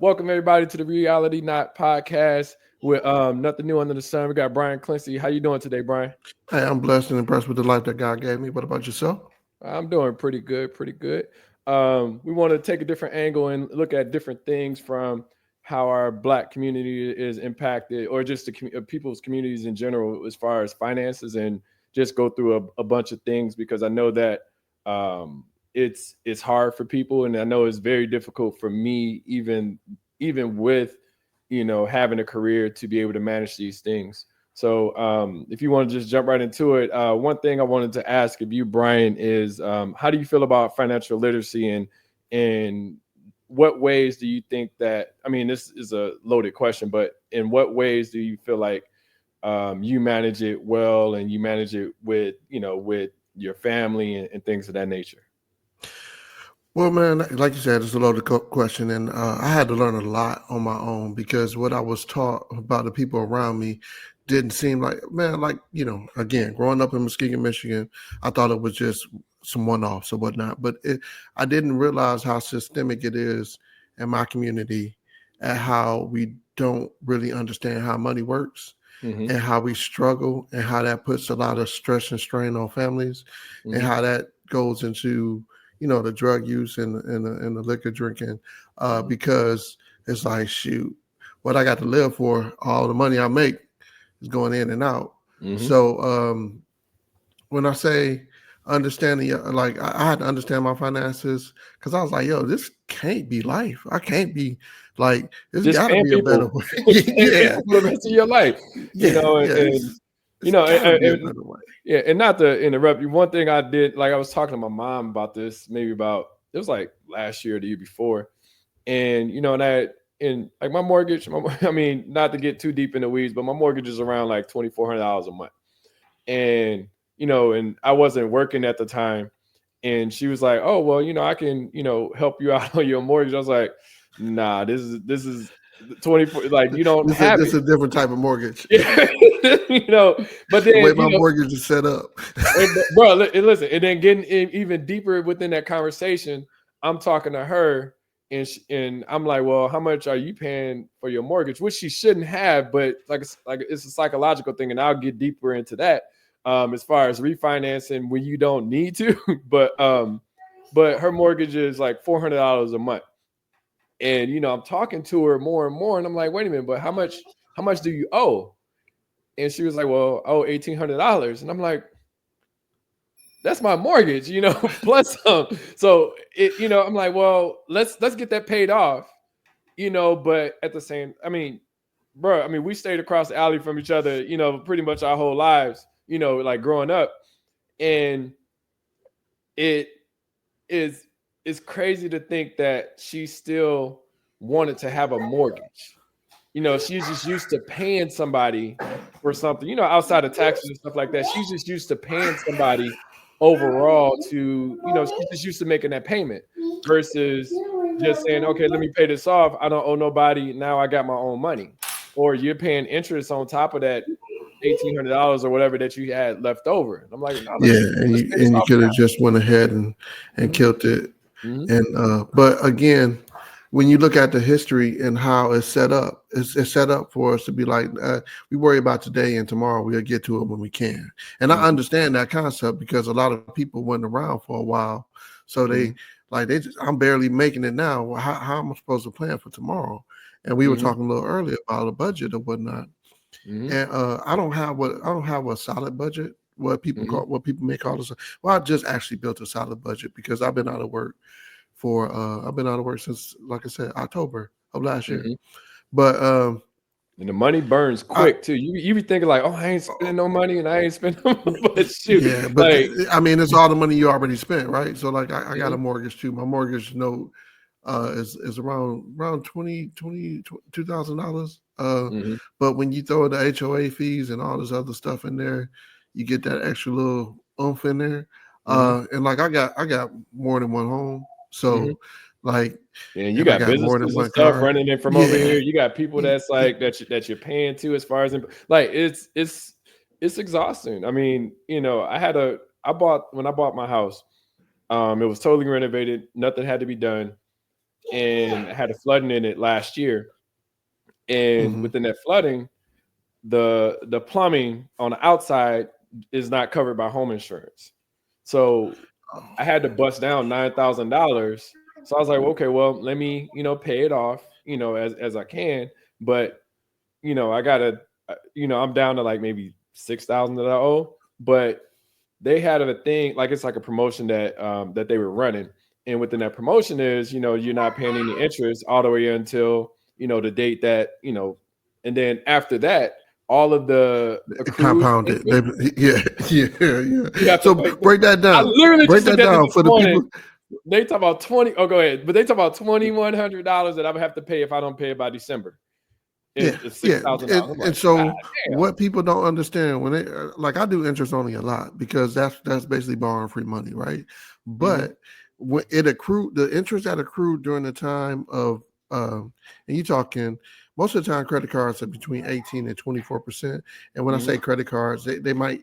Welcome everybody to the Reality Not podcast with nothing new under the sun. We got Brian Clancy. How you doing today, Brian? Hey, I'm blessed and impressed with the life that God gave me. What about yourself? I'm doing pretty good, pretty good. We want to take a different angle and look at different things from how our Black community is impacted, or just people's communities in general, as far as finances, and just go through a bunch of things because I know that it's hard for people, and I know it's very difficult for me, even with having a career, to be able to manage these things. So if you want to just jump right into it, one thing I wanted to ask of you, Brian, is how do you feel about financial literacy, and what ways do you think that, I mean, this is a loaded question, but in what ways do you feel like you manage it well, and you manage it with, with your family, and things of that nature? Well, man, like you said, it's a loaded question, and I had to learn a lot on my own because what I was taught about the people around me didn't seem like, man, like, again, growing up in Muskegon, Michigan, I thought it was just some one-offs or whatnot, but I didn't realize how systemic it is in my community and how we don't really understand how money works. Mm-hmm. And how we struggle and how that puts a lot of stress and strain on families, Mm-hmm. and how that goes into the drug use and the liquor drinking, because it's like, shoot, what I got to live for, all the money I make is going in and out. Mm-hmm. So when I say understanding, like I had to understand my finances because I was like, yo, this can't be life. I can't be like, there's Just got to paying be a better people, way. paying Yeah, people for the rest of your life, yeah, yeah. and It's got to be a better way. yeah, and not to interrupt you, one thing I did, like I was talking to my mom about this, maybe about, it was like last year or the year before, and and like my mortgage, I mean, not to get too deep in the weeds, but my mortgage is around like $2,400 a month, and and I wasn't working at the time, and she was like, "Oh, well, I can, help you out on your mortgage." I was like, "Nah, this is 24, like you don't have This it." is a different type of mortgage. Yeah. But The way then, my mortgage is set up. bro, listen, and then getting even deeper within that conversation, I'm talking to her, and I'm like, "Well, how much are you paying for your mortgage?" Which she shouldn't have, but like it's a psychological thing, and I'll get deeper into that. As far as refinancing when you don't need to, but her mortgage is like $400 a month, and I'm talking to her more and more, and I'm like, "Wait a minute, but how much do you owe?" And she was like, "Well, I owe $1,800," and I'm like, "That's my mortgage, plus some." So I'm like, "Well, let's get that paid off, But at the same, I mean, bro, I mean, we stayed across the alley from each other, pretty much our whole lives, like growing up, and it is it's crazy to think that she still wanted to have a mortgage. She's just used to paying somebody for something, outside of taxes and stuff like that. She's just used to paying somebody overall to, she's just used to making that payment versus just saying, okay, let me pay this off. I don't owe nobody. Now I got my own money. Or you're paying interest on top of that $1,800 or whatever that you had left over. And I'm like, no, Yeah, let's pay this and you off could have now. just went ahead and Mhm. killed it. Mhm. And but again, when you look at the history and how it's set up, it's set up for us to be like, we worry about today and tomorrow. We'll get to it when we can. And I Mhm. understand that concept because a lot of people weren't around for a while, so Mhm. I'm barely making it now. Well, how am I supposed to plan for tomorrow? And we were Mhm. talking a little earlier about a budget or whatnot. Mhm. And I don't have a solid budget. Mhm. What people may call us. Well, I just actually built a solid budget because I've been out of work since, like I said, October of last year. Mhm. But And the money burns I quick too. You be thinking like, oh, I ain't spending no money, and I ain't spending, but shoot, yeah, but like, I mean, it's all the money you already spent, right? So like, I got a mhm, mortgage too. My mortgage note is around $2,000. mhm, But when you throw the HOA fees and all this other stuff in there, you get that extra little oomph in there. mhm, And like I got more than one home, mhm. so like, And you and I got got more than businesses and one stuff car. running in from over Yeah, here. You got people that's like that you're paying to, as far as like it's exhausting. I mean, I bought when I bought my house, it was totally renovated. Nothing had to be done. and had a flooding in it last year. And within that flooding, the plumbing on the outside is not covered by home insurance. So I had to bust down $9,000. So I was like, okay, well, let me, pay it off, as I can. But, I gotta, I'm down to like maybe 6,000 that I owe. But they had a thing, like it's like a promotion that they were running. And within that promotion is, you're not paying any interest all the way until, the date that, and then after that, all of the accrued Compounded. interest, Yeah. you have to So pay. break that I down. literally Break just looked that at this down for the morning. people. They talk about 20. Oh, go ahead. But they talk about $2,100 that I would have to pay if I don't pay it by December. It's $6,000. And so what people don't understand when they like, I do interest only a lot because that's basically borrowing free money, right? But when it accrued, the interest that accrued during the time of and you talking most of the time credit cards are between 18 and 24%. And when I say credit cards, they might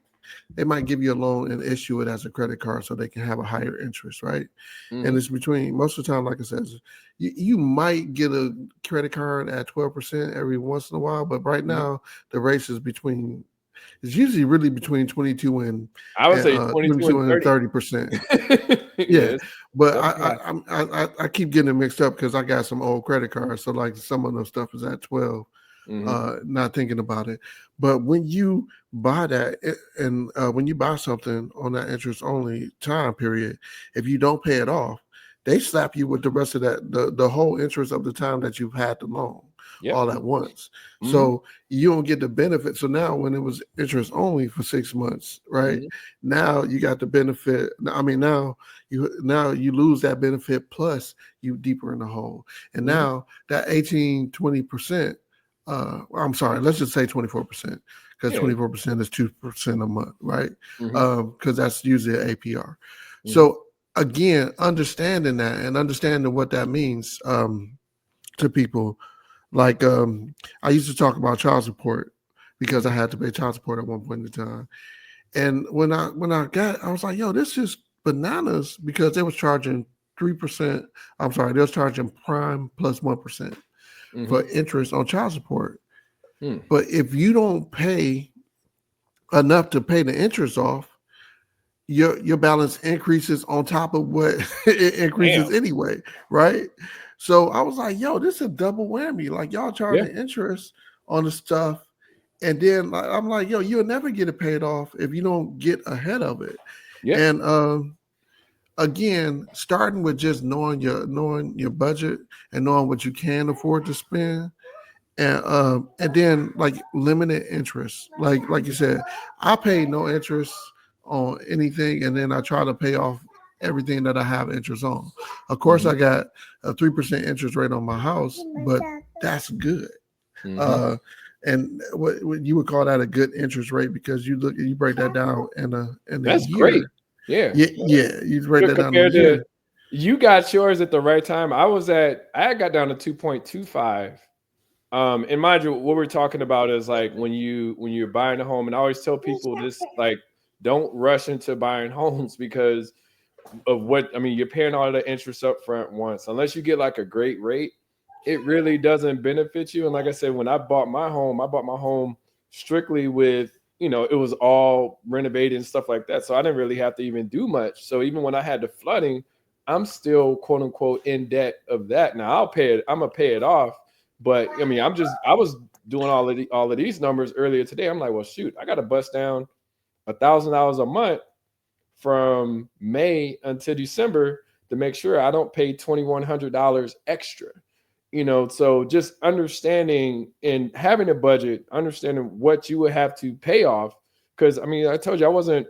give you a loan and issue it as a credit card so they can have a higher interest, right? And it's between, most of the time, like I said, you might get a credit card at 12% every once in a while, but right now the race is between, it's usually really between 22 and I would say 22 and 30%. Yeah, but I keep getting it mixed up because I got some old credit cards, so like some of the stuff is at 12. Not thinking about it. But when you buy that and when you buy something on that interest only time period, if you don't pay it off, they slap you with the rest of that, the whole interest of the time that you've had the loan all at once. So you don't get the benefit. So now when it was interest only for 6 months, right? Now you got the benefit. I mean, now you lose that benefit plus you deeper in the hole. And now that 18-20%, I'm sorry, let's just say 24%, because 24% is 2% a month, right? Because that's usually an APR. So again, understanding that and understanding what that means to people, like I used to talk about child support because I had to pay child support at one point in time. And when I was like, yo, this is bananas, because they was charging 3%. I'm sorry, they was charging prime plus 1% for interest on child support. But if you don't pay enough to pay the interest off, your balance increases on top of what it increases anyway, right? So I was like, yo, this is a double whammy. Like, y'all charging interest on the stuff, and then I'm like, yo, you'll never get it paid off if you don't get ahead of it. And again, starting with just knowing your budget and knowing what you can afford to spend, and then like limited interest. Like you said, I pay no interest on anything, and then I try to pay off everything that I have interest on. Of course, I got a 3% interest rate on my house, but that's good. And what you would call that a good interest rate, because you break that down in a that's year. Great. Yeah. You break that down in a to year. You got yours at the right time. I got down to 2.25. And mind you, what we're talking about is like when you're buying a home, and I always tell people this, like, don't rush into buying homes because of you're paying all the interest up front once. Unless you get like a great rate, it really doesn't benefit you. And like I said, when I bought my home strictly with, it was all renovated and stuff like that. So I didn't really have to even do much. So even when I had the flooding, I'm still quote unquote in debt of that. Now I'm gonna pay it off. But I mean, I was doing all of these numbers earlier today. I'm like, well, shoot, I got to bust down $1,000 a month from May until December to make sure I don't pay $2,100 extra. So just understanding and having a budget, understanding what you would have to pay off. Because I mean, I told you I wasn't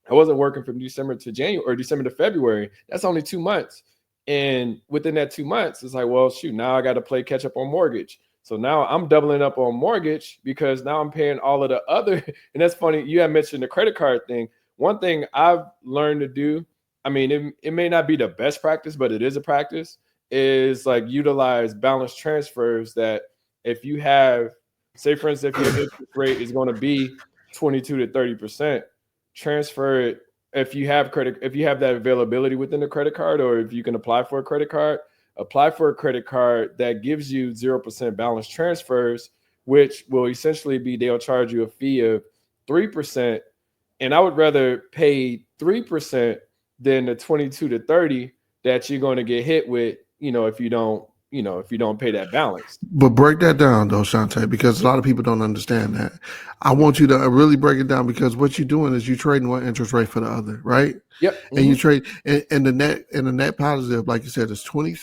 working from December to January or December to February. That's only 2 months. And within that 2 months, it's like, well, shoot, now I got to play catch up on mortgage. So now I'm doubling up on mortgage because now I'm paying all of the other. And that's funny. You had mentioned the credit card thing. One thing I've learned to do, I mean, it may not be the best practice, but it is a practice, is like utilize balance transfers. That if you have, say, for instance, if your interest rate is going to be 22 to 30%, transfer it. If you have that availability within the credit card, or if you can apply for a credit card, apply for a credit card that gives you 0% balance transfers, which will essentially be they'll charge you a fee of 3%. And I would rather pay 3% than the 22 to 30 that you're going to get hit with, if you don't, if you don't pay that balance. But break that down though, Shante, because a lot of people don't understand that. I want you to really break it down, because what you're doing is you're trading one interest rate for the other, right? Yep. And you trade, and the net positive, like you said, is 20.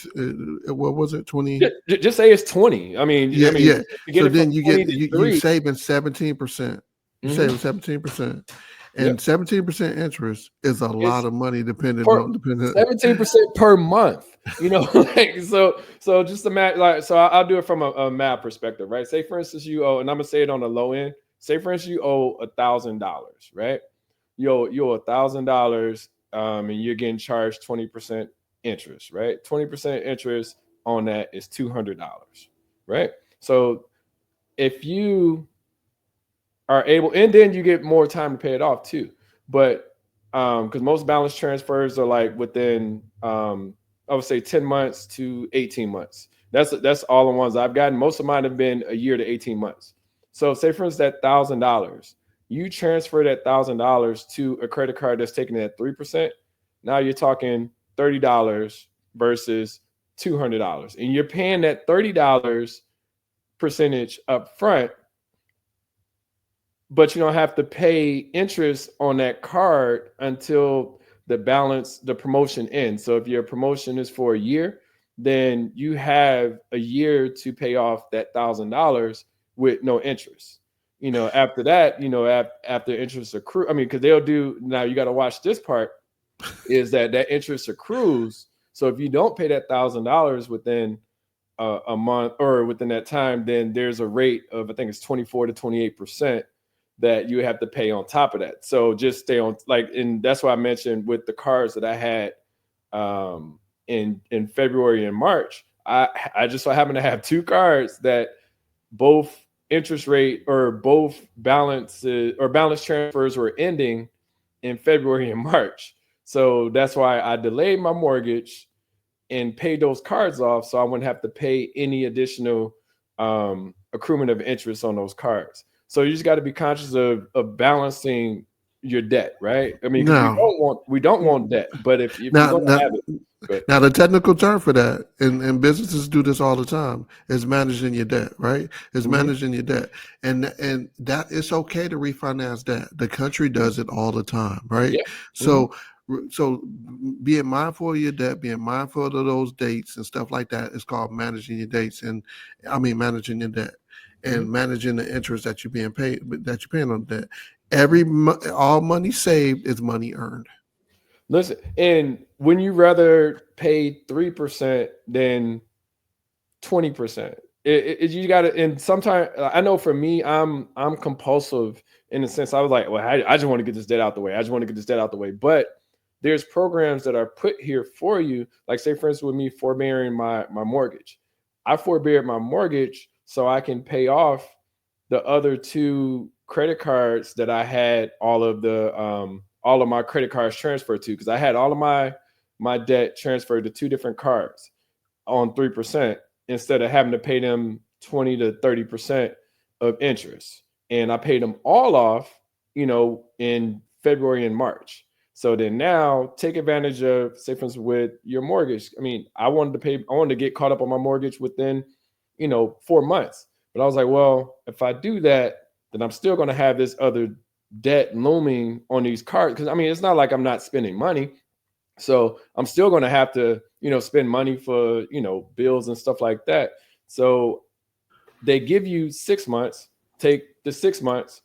What was it? 20. Just say it's 20. I mean, Yeah. So then you you saving 17%. You saving 17%. And 17% interest is a lot of money, depending 17% per month. So just imagine, so I'll do it from a math perspective, right? Say for instance you owe, and I'm gonna say it on the low end. Say for instance you owe $1,000, right? You owe $1,000, and you're getting charged 20% interest, right? 20% interest on that is $200, right? So if you are able, and then you get more time to pay it off too. But because most balance transfers are like within I would say 10 months to 18 months. That's all the ones I've gotten. Most of mine have been a year to 18 months. So say for instance that $1,000, you transfer that $1,000 to a credit card that's taking it at 3%. Now you're talking $30 versus $200, and you're paying that $30 percentage up front, but you don't have to pay interest on that card until the promotion ends. So if your promotion is for a year, then you have a year to pay off that $1,000 with no interest. After that, after interest accrue, because they'll do, now you got to watch this part, is that interest accrues. So if you don't pay that $1,000 within a month or within that time, then there's a rate of, I think it's 24 to 28% that you have to pay on top of that. So just stay on, and that's why I mentioned with the cards that I had in February and March, I just so happen to have two cards that both interest rate or both balances or balance transfers were ending in February and March. So that's why I delayed my mortgage and paid those cards off, so I wouldn't have to pay any additional accruement of interest on those cards. So you just got to be conscious of balancing your debt, right? We don't want debt, but if you don't have it. Now the technical term for that, and businesses do this all the time, is managing your debt, right? It's managing your debt, and that it's okay to refinance debt. The country does it all the time, right? Yeah. So being mindful of your debt, being mindful of those dates and stuff like that is called managing your dates, and managing your debt and managing the interest that you're paying on debt. All money saved is money earned. Listen, and when you rather pay 3% than 20%, you got to. And sometimes I know for me, I'm compulsive in the sense I was like, well, I just want to get this debt out the way. But there's programs that are put here for you. Like say, for instance, with me forbearing my mortgage, I forbeared my mortgage so I can pay off the other two credit cards that I had all of my credit cards transferred to, because I had all of my debt transferred to two different cards on 3% instead of having to pay them 20 to 30% of interest. And I paid them all off, in February and March. So then now take advantage of, say for instance, with your mortgage. I wanted to get caught up on my mortgage within, 4 months. But I was like, well, if I do that, then I'm still going to have this other debt looming on these cards. Because it's not like I'm not spending money. So I'm still going to have to, spend money for, bills and stuff like that. So they give you 6 months, take the 6 months.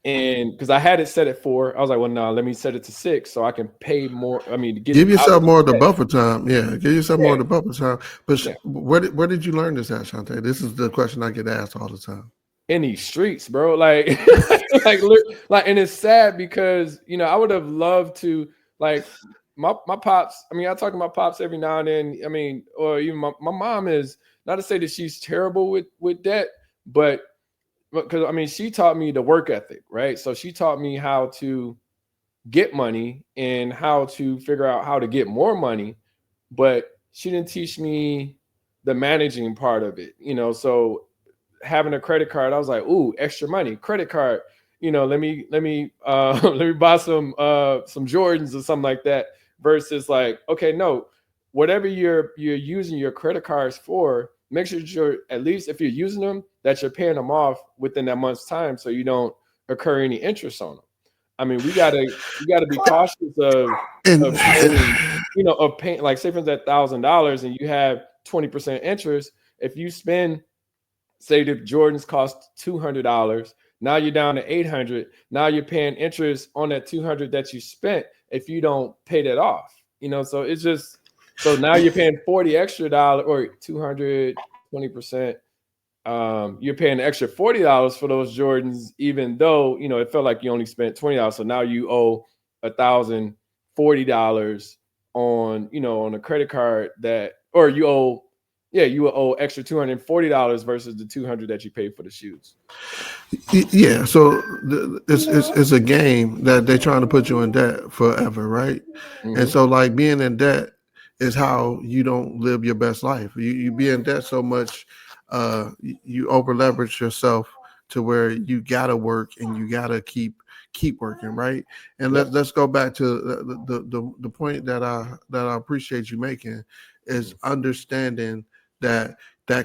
And because I had it set at 4, I was like, well, no, let me set it to 6 so I can pay more. Give yourself more of the buffer time. Yeah, give yourself more of the buffer time. But where did you learn this at, Shante? This is the question I get asked all the time. In these streets, bro. And it's sad because, I would have loved to, my pops. I talk to my pops every now and then. Or even my mom is, not to say that she's terrible with debt, but because she taught me the work ethic, right? So she taught me how to get money and how to figure out how to get more money. But she didn't teach me the managing part of it. So having a credit card, I was like, ooh, extra money, credit card. Let me let me buy some Jordans or something like that. Versus like, okay, no, whatever you're using your credit cards for, make sure you're, at least if you're using them, that you're paying them off within that month's time, so you don't incur any interest on them. I mean, we gotta be cautious And of paying, of paying, like say for instance, $1,000 and you have 20% interest. If you spend, say the Jordans cost $200, now you're down to 800. Now you're paying interest on that 200 that you spent if you don't pay that off. So it's just, so now you're paying 40 extra dollars or 220%. You're paying an extra $40 for those Jordans, even though it felt like you only spent $20. So now you owe $1,040 on a credit card that, or you owe, yeah, you will owe extra $240 versus the 200 that you paid for the shoes. yeah, so it's a game that they're trying to put you in debt forever, right? Mm-hmm. And so like being in debt is how you don't live your best life. You be in debt so much, you over leverage yourself to where you gotta work and you gotta keep working, right? And Yep. let's go back to the point that I appreciate you making is understanding that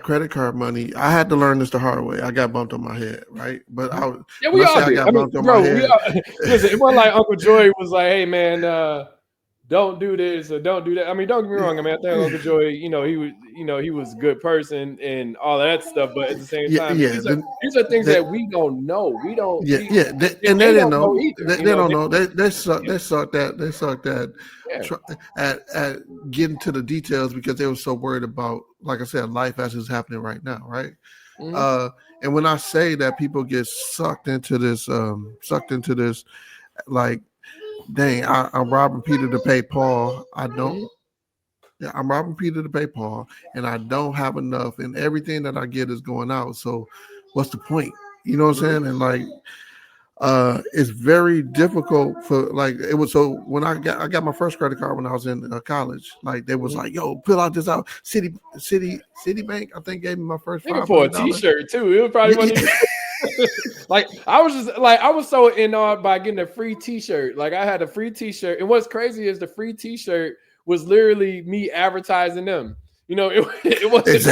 credit card money. I had to learn this the hard way. I got bumped on my head, right? But Yeah, when we I say all I did. I got mean, bumped on my bro, we head, all listen. It wasn't like Uncle Joy was like, "Hey, man, don't do this or don't do that." I mean, don't get me wrong. I mean, I think Uncle Joy, he was a good person and all of that stuff. But at the same yeah, time, yeah, these are things that we don't know. We don't. yeah, We yeah, and and they they didn't don't know know. either. They don't know. They suck. Yeah, They sucked that. They sucked that. yeah. At getting to the details because they were so worried about, like I said, life as it's happening right now, right? Mm-hmm. And when I say that people get sucked into this, like, dang, I'm robbing Peter to pay Paul. I don't. Mm-hmm. Yeah, I'm robbing Peter to pay Paul, and I don't have enough, and everything that I get is going out. So, what's the point? You know what I'm Mm-hmm. saying? And like, it's very difficult for like it was. So when I got my first credit card when I was in college, like they was Mm-hmm. like, "Yo, fill out this out." Citibank, I think gave me my first Even for a $500. T-shirt too, it probably Yeah, wasn't yeah. even. Like I was so in awe by getting a free T-shirt. Like I had a free T-shirt, and what's crazy is the free T-shirt was literally me advertising them. Exactly, it wasn't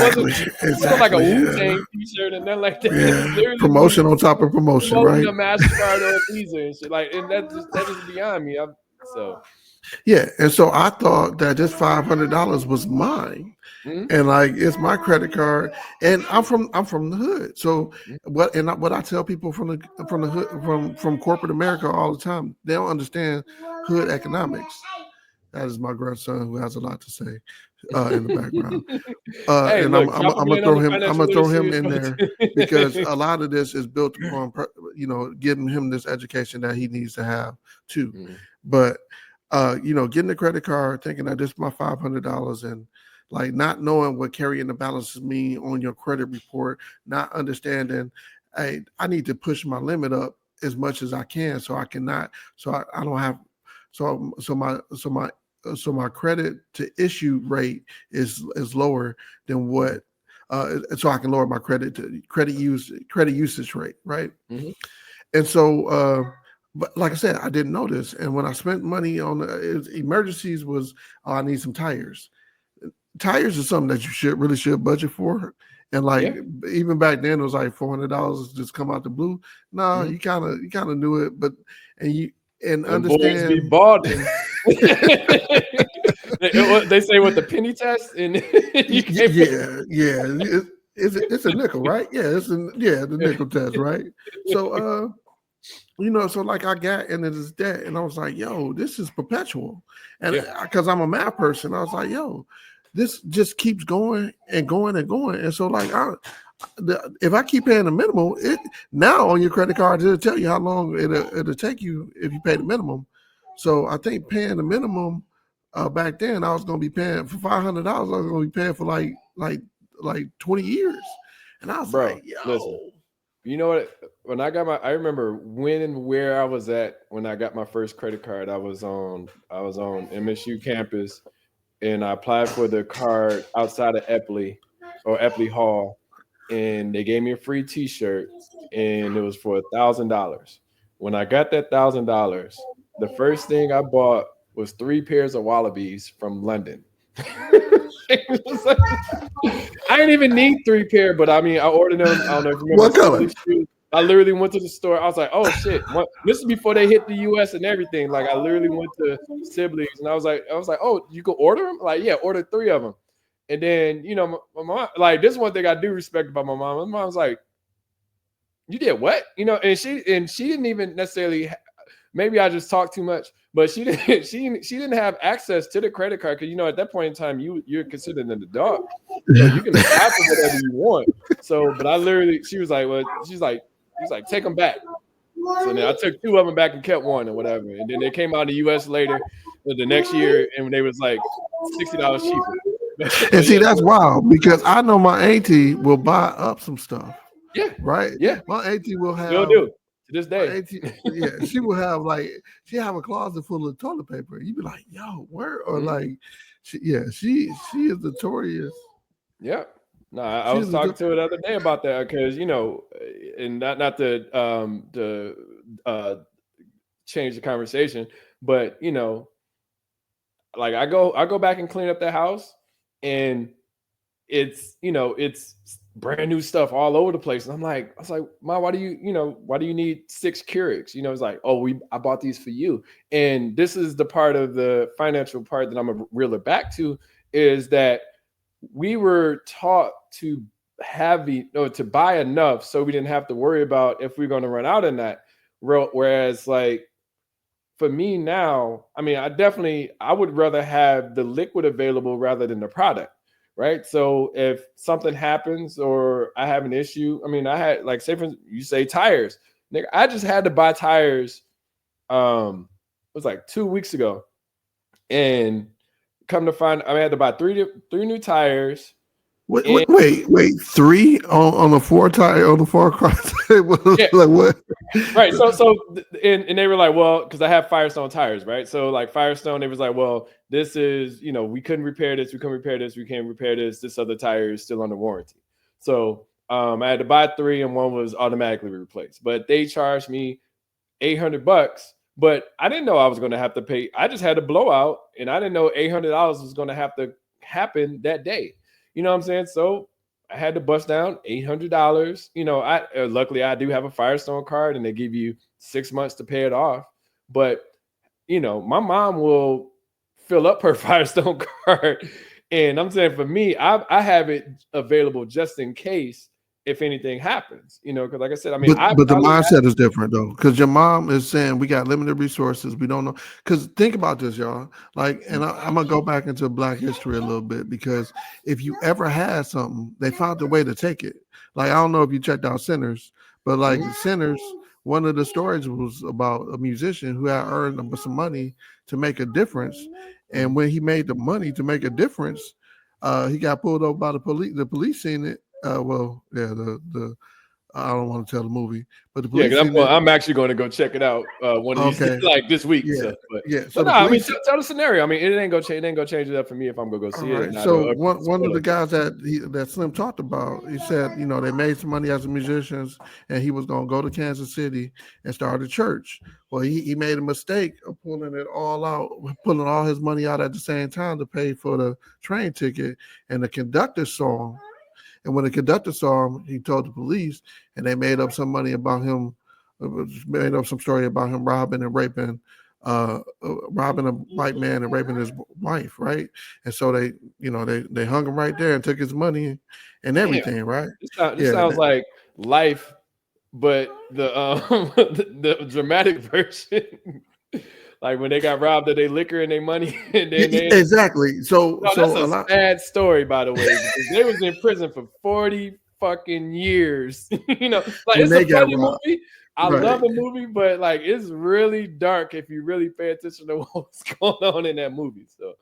like a exactly. Wu Tang T-shirt and nothing like that. It was Yeah, literally me promotion on top of promotion, promoting right? a Mastercard or a Visa and shit. Like, and that just beyond me. So. Yeah, and so I thought that this $500 was mine. Mm-hmm. And like it's my credit card, and I'm from the hood. So what I tell people from the hood from corporate America all the time, they don't understand hood economics. That is my grandson who has a lot to say in the background. Hey, And look, drop him in on the I'm financial gonna throw literacy him as in well. there because a lot of this is built upon getting him this education that he needs to have too. Mm-hmm. But getting a credit card, thinking that this is my $500 and like not knowing what carrying the balances mean on your credit report, not understanding, hey, I need to push my limit up as much as I can so I cannot, so I don't have, so my credit to issue rate is lower than what, so I can lower my credit usage rate, right? Mm-hmm. And so, but like I said, I didn't know this. And when I spent money on emergencies, was I need some tires. Tires is something that you should budget for. And like Yeah. even back then, it was like $400 just come out the blue. No, Mm-hmm. you kind of knew it, but and Them boys be understand. balding. They say what the penny test, and you can't pay. Yeah. It's a nickel, right? Yeah, the nickel test, right? So so like I got into this debt and I was like, yo, this is perpetual. And Yeah. because I'm a math person, I was like, yo, this just keeps going and going and going. And so like if I keep paying the minimum, it now on your credit card, it'll tell you how long it'll take you if you pay the minimum. So I think paying the minimum back then, I was gonna be paying for $500, I was gonna be paying for like 20 years. And I was Bro, like, yo. listen. You know what? When I remember when and where I was at when I got my first credit card. I was on MSU campus. and I applied for the card outside of Epley Hall, and they gave me a free T-shirt, and it was for $1,000. When I got that $1,000, the first thing I bought was 3 pairs of Wallabies from London. It was like, I didn't even need 3 pair, but I mean, I ordered them. I don't know if you remember What color? Sibley shoes. I literally went to the store. I was like, oh shit. This is before they hit the US and everything. Like I literally went to Sibley's and I was like, oh, you can order them? Like, yeah, order 3 of them. And then, you know, my mom, like this is one thing I do respect about my mom. My mom's like, you did what? You know, and she didn't even necessarily, maybe I just talked too much, but she didn't have access to the credit card because, you know, at that point in time you're considered an adult, so you can apply for whatever you want. So, but I literally, she was like, take them back. So then I took 2 of them back and kept one or whatever, and then they came out in the U.S. later, the next year, and they was like $60 cheaper. And see, that's wild because I know my auntie will buy up some stuff. Yeah, right. Yeah, my auntie will have. Still do to this day. Auntie, she will have she have a closet full of toilet paper. You'd be like, yo, where? Or she is notorious. Yeah. No, I was talking to her the other day about that because, you know, and not to change the conversation, but you know, like I go back and clean up the house, and it's, you know, it's brand new stuff all over the place. And I was like, Ma, why do you need 6 Keurigs? You know, it's like, oh, I bought these for you. And this is the part of the financial part that I'm a reeler back to, is that we were taught to to buy enough so we didn't have to worry about if we're going to run out in that. Whereas like for me now, I mean, I would rather have the liquid available rather than the product. Right. So if something happens or I have an issue, I mean, I had, like, say, you say tires, nigga, I just had to buy tires. It was like 2 weeks ago, and come to find, I had to buy three new tires. Wait, 3 on the 4 tire on the 4 car? Yeah. Like what? Right. So and they were like, well, because I have Firestone tires, right? So like Firestone, they was like, well, this is, you know, we couldn't repair this, we can't repair this. This other tire is still under warranty. So I had to buy 3, and 1 was automatically replaced. But they charged me $800. But I didn't know I was going to have to pay. I just had a blowout, and I didn't know $800 was going to have to happen that day. You know what I'm saying? So I had to bust down $800. You know, luckily I do have a Firestone card, and they give you 6 months to pay it off. But, you know, my mom will fill up her Firestone card. And I'm saying for me, I have it available just in case if anything happens, you know, because like I said, I mean, but the mindset is different though, because your mom is saying we got limited resources. We don't know. Because think about this, y'all. Like, and I'm gonna go back into Black history a little bit, because if you ever had something, they found a way to take it. Like, I don't know if you checked out Sinners, but like Sinners, one of the stories was about a musician who had earned some money to make a difference, and when he made the money to make a difference, he got pulled over by the police. The police seen it. The I don't want to tell the movie, but the police. Yeah, I'm actually going to go check it out one of these like this week. Yeah, So no, I mean, tell the scenario. I mean, it ain't gonna change it up for me if I'm gonna go see it. So one of the guys that Slim talked about, he said, you know, they made some money as musicians, and he was gonna go to Kansas City and start a church. Well, he made a mistake of pulling all his money out at the same time to pay for the train ticket, and the conductor saw him. And when the conductor saw him, he told the police, and they made up some money about him, made up some story about him robbing a white man and raping his wife, right? And so they hung him right there and took his money and everything, right? It sounds like life, but the dramatic version. Like when they got robbed of their liquor and their money, and then exactly. So that's a sad story, by the way, because they was in prison for 40 fucking years. You know, like it's a funny movie. I love the movie, but like it's really dark if you really pay attention to what's going on in that movie. So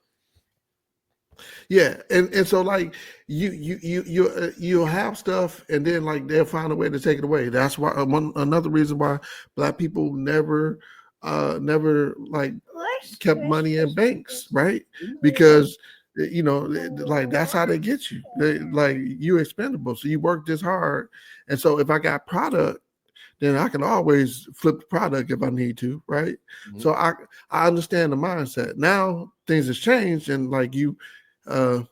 yeah, and so like you have stuff, and then like they'll find a way to take it away. That's why another reason why Black people never like kept money in banks, right? Because You know, like that's how they get you. Like you expendable. So you work this hard. And so if I got product, then I can always flip the product if I need to, right? Mhm. So I understand the mindset. Now things has changed, and like you, uh,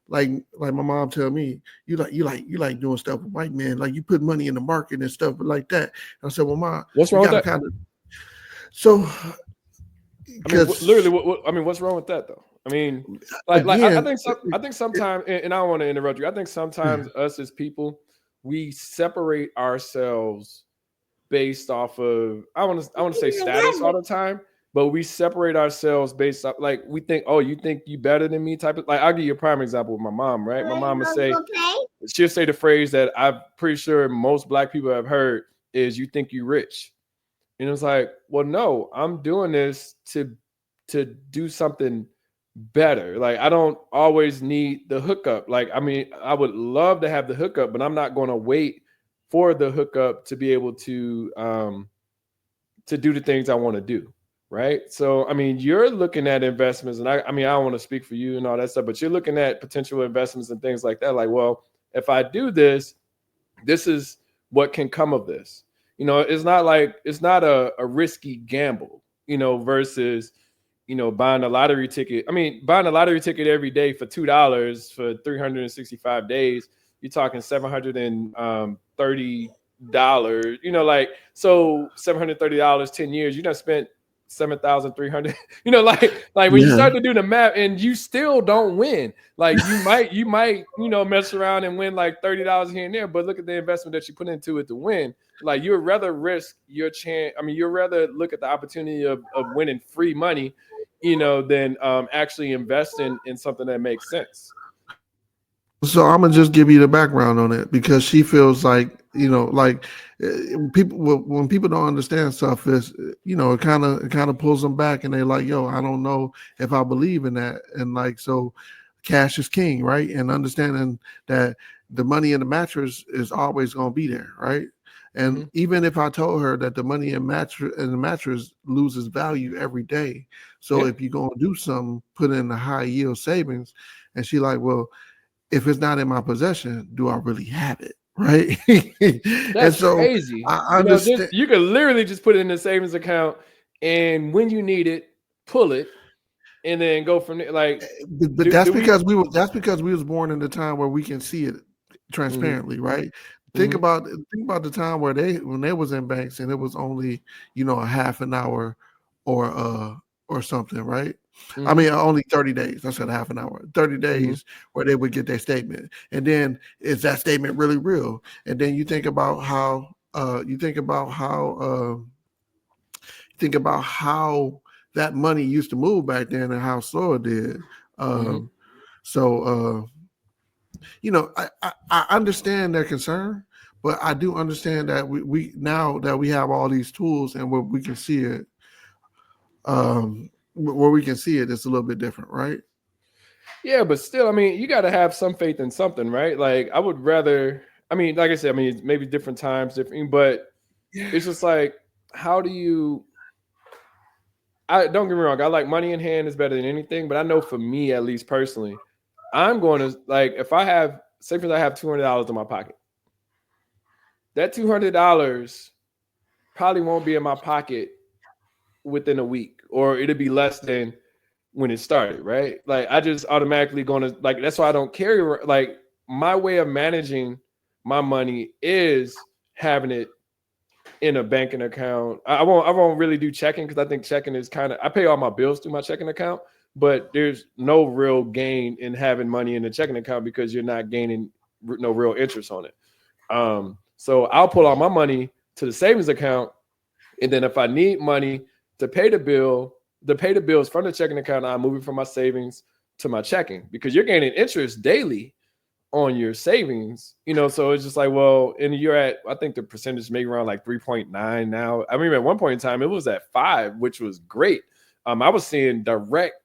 like my mom tell me, you like doing stuff with white men, like you put money in the market and stuff like that. And I said, well, mom, What's we wrong with got to that? kind of so I mean, literally, because I mean, what's wrong with that though? I mean, I again, think I think sometimes, and I don't want to interrupt you. I think sometimes us as people, we separate ourselves based off of I want to say status all the time, but we separate ourselves based off like we think, oh, you think you better than me type of like. I'll give you a prime example with my mom, right? My mom would say she'll say the phrase that I'm pretty sure most black people have heard is "you think you rich." And it was like, well, no, I'm doing this to do something better. Like I don't always need the hookup. Like I mean, I would love to have the hookup, but I'm not going to wait for the hookup to be able to do the things I want to do. Right. So I mean, you're looking at investments, and I mean, I don't want to speak for you and all that stuff, but you're looking at potential investments and things like that. Like, well, if I do this, this is what can come of this. It's not like it's not a risky gamble, versus, buying a lottery ticket. I mean, buying a lottery ticket every day for $2 for 365 days, you're talking $730. Like so $730, 10 years, you done spent 7,300. Like when you yeah. start to do the math and you still don't win, like you might mess around and win like $30 here and there, but look at the investment that you put into it to win. Like you'd rather risk your chance. I mean, you'd rather look at the opportunity of winning free money, than actually investing in something that makes sense. So I'm gonna just give you the background on it because she feels like like people when people don't understand stuff is it kind of pulls them back and they're like, yo, I don't know if I believe in that, and like so, cash is king, right? And understanding that the money in the mattress is always gonna be there, right? And Mm-hmm. even if I told her that the money in the mattress loses value every day, so Yeah, if you're gonna do something, put in the high yield savings, and she like, well, if it's not in my possession, do I really have it? Right. And that's so crazy. I Just understand. you could literally just put it in a savings account, and when you need it, pull it, and then go from there. Like, But do do we? that's because we was born in the time where we can see it Mm-hmm, transparently, right? Think mm-hmm, about think about the time where when they was in banks and it was only a half an hour or something, right? I mm-hmm, mean only 30 days. I said half an hour, 30 mm-hmm. days where they would get their statement. And then is that statement really real? And then you think about how think about how that money used to move back then and how slow it did. Mm-hmm. Um, so I understand their concern, but I do understand that we now that we have all these tools and where we can see it, where we can see it, it's a little bit different, right? Yeah, but still, I mean, you got to have some faith in something, right? Like, I would rather. I mean, like I said, I mean, maybe different times, different, but it's just like, how do you? I don't get me wrong. I like money in hand is better than anything, but I know for me, at least personally, I'm going to like if I have, say, for instance, I have $200 in my pocket. That $200 probably won't be in my pocket within a week, or it'll be less than when it started, right? Like I just automatically gonna like that's why I don't carry like my way of managing my money is having it in a banking account. I won't really do checking because I think checking is kind of I pay all my bills through my checking account, but there's no real gain in having money in a checking account because you're not gaining no real interest on it. So I'll pull all my money to the savings account, and then if I need money to pay the bill, to pay the bills from the checking account, I move it from my savings to my checking because you're gaining interest daily on your savings, so it's just like, well, and you're at, I think the percentage maybe around like 3.9 now. I mean, at one point in time, it was at 5, which was great. I was seeing direct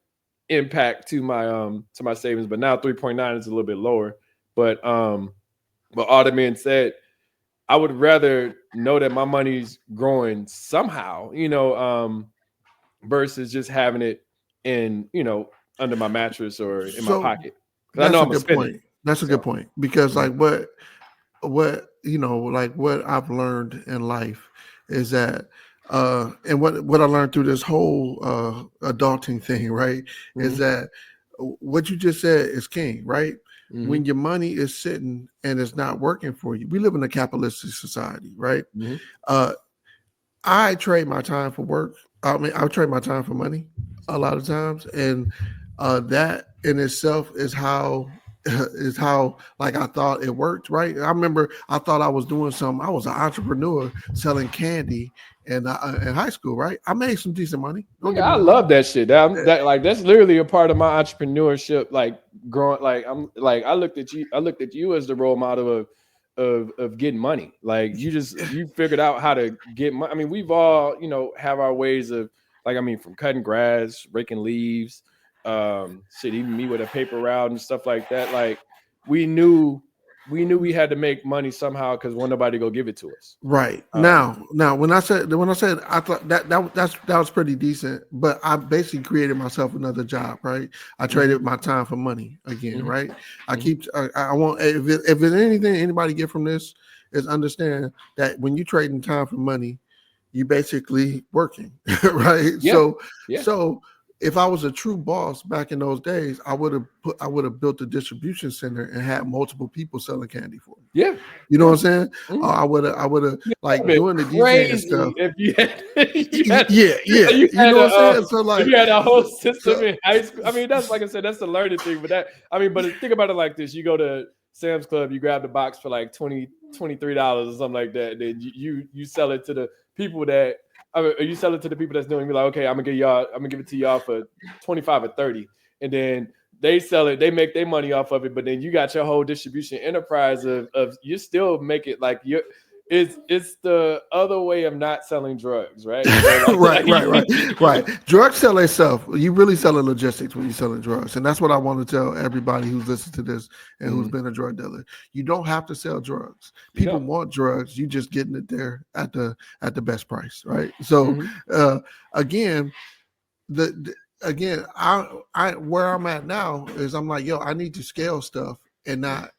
impact to my savings, but now 3.9 is a little bit lower. But all that being said, I would rather know that my money's growing somehow, versus just having it in, under my mattress or in my So pocket because I know that's a I'm gonna good spend it. point. That's a So good point because mhm, like what like what I've learned in life is that and what I learned through this whole adulting thing, right, is mhm, that what you just said is king, right? When mhm, your money is sitting and it's not working for you, we live in a capitalistic society, right? mhm. uh I trade my time for work. I mean, I trade my time for money a lot of times, and that in itself is how like I thought it worked. Right? I remember I thought I was doing something. I was an entrepreneur selling candy in high school. Right? I made some decent money. Don't Yeah, get me I wrong. love that shit. That's literally a part of my entrepreneurship. Like growing, like I'm like I looked at you as the role model of getting money. Like you figured out how to get money. I mean, we've all have our ways of like I mean, from cutting grass, raking leaves, shit, even me with a paper route and stuff like that. Like we knew we had to make money somehow because one nobody go give it to us. Right Um, now, when I said I thought that was pretty decent, but I basically created myself another job. Right, I mhm, traded my time for money again. mhm, Right, I mhm. keep I want if there's anything anybody get from this is understand that when you trading time for money, you basically working. Right, Yeah, yeah. so if I was a true boss back in those days, I would have built a distribution center and had multiple people selling candy for me. Yeah, You know yeah. what I'm saying? Mhm. I would have Yeah, that'd like been doing the DJing crazy stuff. if you had Yeah. you You had know what I'm a saying? So if like, you had a whole so system in high school. I mean, that's like I said, that's the learning thing. But that I mean, but think about it like this: you go to Sam's Club, you grab the box for like $23 or something like that. Then you sell it to the people that I mean, or you sell it to the people that's doing. Be like, okay, I'm gonna give it to y'all for 25 or 30, and then they sell it, they make their money off of it, but then you got your whole distribution enterprise of you still make it like you it's the other way of not selling drugs, right? So like, right. Drugs sell themselves. You really selling logistics when you're selling drugs, and that's what I want to tell everybody who's listened to this and who's Mhm. been a drug dealer. You don't have to sell drugs. You People know. want drugs. You just getting it there at the best price, right? So Mhm. uh, again, the again, I where I'm at now is I'm like, yo, I need to scale stuff and not.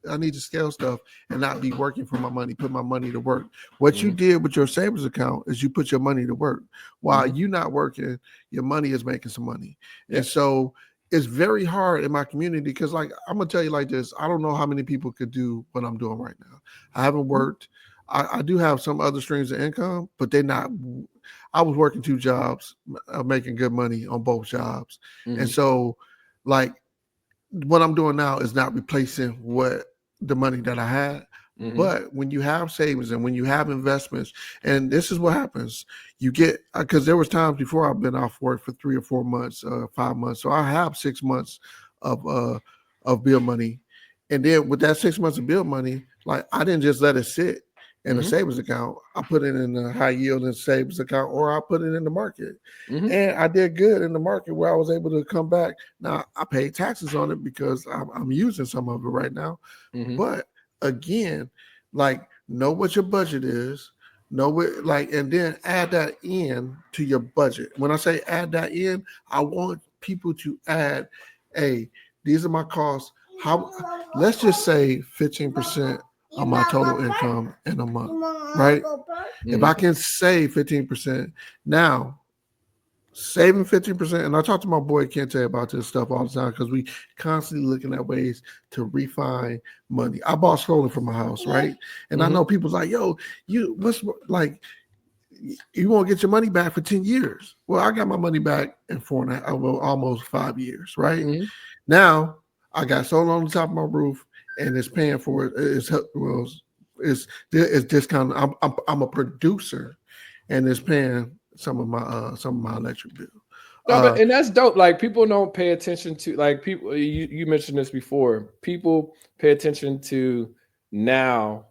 I need to scale stuff and not be working for my money, put my money to work. What you Mhm. did with your savings account is you put your money to work. While Mhm. you not working, your money is making some money. Yeah. And so it's very hard in my community because like I'm gonna tell you like this. I don't know how many people could do what I'm doing right now. I haven't Mhm. worked. I do have some other streams of income, but they're not. I was working two jobs, making good money on both jobs. And Mhm. so, like, what I'm doing now is not replacing what the money that I had. Mhm. But when you have savings and when you have investments, and this is what happens, you get because there was times before I've been off work for 3 or 4 months, 5 months. So I have 6 months of bill money, and then with that 6 months of bill money, like I didn't just let it sit in a Mhm. savings account. I put it in a high yield and savings account, or I put it in the market, Mhm. and I did good in the market where I was able to come back. Now I paid taxes on it because I'm using some of it right now. Mhm. But again, like know what your budget is, know what like, and then add that in to your budget. When I say add that in, I want people to add, hey, these are my costs. How let's just say 15% of my total income in a month, right? If I Mhm. can save 15%, now saving 15%, and I talk to my boy Kente about this stuff all the time because we constantly looking at ways to refine money. I bought stolen from my house, right? And I Mhm. know people's like, yo, you what's like you won't get your money back for 10 years. Well, I got my money back in 4.5, well, almost 5 years, right? Mhm. Now I got solar on the top of my roof and it's paying for it. It's discounted. I'm a producer and it's paying some of my electric bill. No, but Uh, and that's dope. Like people don't pay attention to like people. You mentioned this before. People pay attention to now,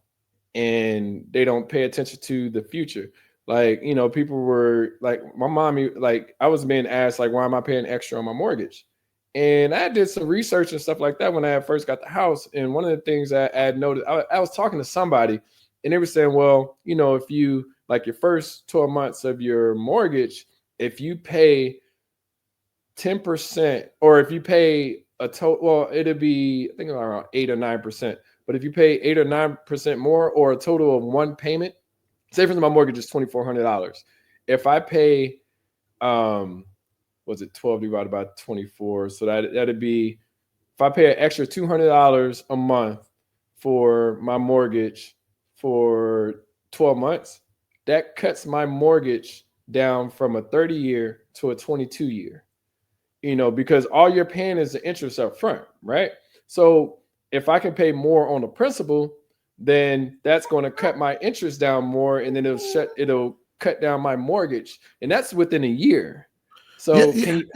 and they don't pay attention to the future. Like people were like my mommy. Like I was being asked like, why am I paying extra on my mortgage? And I did some research and stuff like that when I had first got the house. And one of the things I had noticed, I was talking to somebody, and they were saying, well, if you like your first 12 months of your mortgage, if you pay 10%, or if you pay a total, well, it'll be, I think around 8 or 9%. But if you pay 8 or 9% more, or a total of one payment, say for instance, my mortgage is $2,400. If I pay, was it 12 divided by 24? So that'd be, if I pay an extra $200 a month for my mortgage for 12 months, that cuts my mortgage down from a 30-year to a 22-year. Because all you're paying is the interest up front, right? So if I can pay more on the principal, then that's going to cut my interest down more, and then it'll cut down my mortgage, and that's within a year. So Yeah, can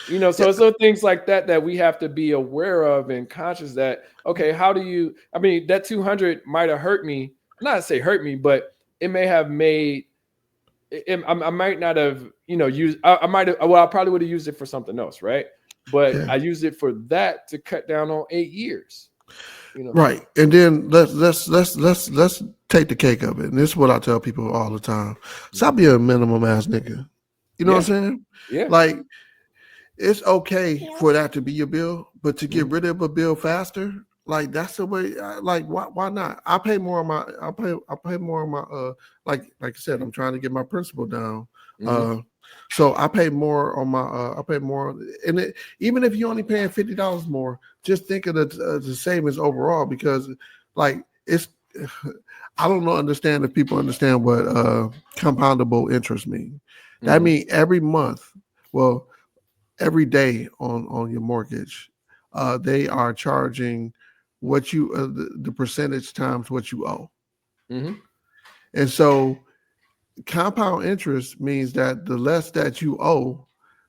you, so it's little things like that we have to be aware of and conscious that, okay, how do you, I mean, that 200 might have hurt me, not to say hurt me, but it may have made, I might not have, used, I might have, well, I probably would have used it for something else, right? But yeah. I used it for that to cut down on 8 years. Right. And then let's take the cake of it. And this is what I tell people all the time. Stop being a minimum ass nigga. You know what I'm saying? Yeah. Like, it's okay for that to be your bill, but to get rid of a bill faster, like that's the way. Like, why not? I pay more on my. I pay more on my. Like I said, I'm trying to get my principal down. So I pay more on my. I pay more, and even if you're only paying $50 more, just think of the savings overall, because, like, it's. I don't understand if people understand what compoundable interest means. That means every month. Well, every day on your mortgage, they are charging what you the percentage times what you owe. And so compound interest means that the less that you owe,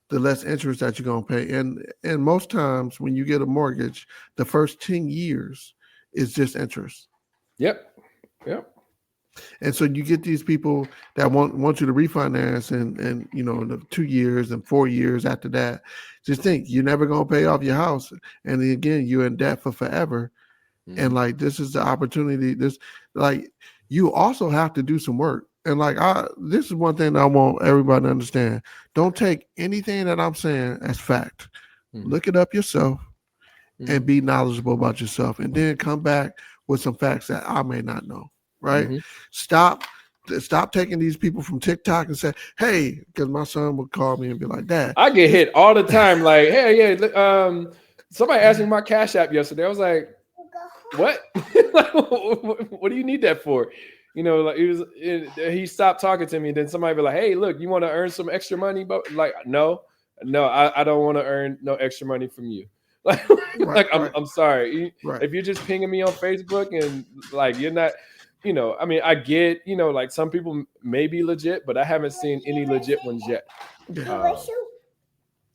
the less interest that you're going to pay. And most times when you get a mortgage, the first 10 years is just interest. Yep. And so you get these people that want you to refinance, and the 2 years and 4 years after that, just think you're never gonna pay off your house, and then again you're in debt for forever. And like, this is the opportunity. This, like, you also have to do some work. And like, this is one thing that I want everybody to understand. Don't take anything that I'm saying as fact. Look it up yourself and be knowledgeable about yourself, and then come back with some facts that I may not know. Right? Stop taking these people from TikTok and say, hey, because my son would call me and be like, Dad, I get hit all the time. Like, hey, yeah, somebody asked me my Cash App yesterday. I was like, what? Like, what do you need that for? Like, he stopped talking to me. Then somebody be like, hey, look, you want to earn some extra money? But like, no, I don't want to earn no extra money from you. Like, I'm sorry. If you're just pinging me on Facebook and like, you're not, I mean, I get, like, some people may be legit, but I haven't seen any legit ones yet.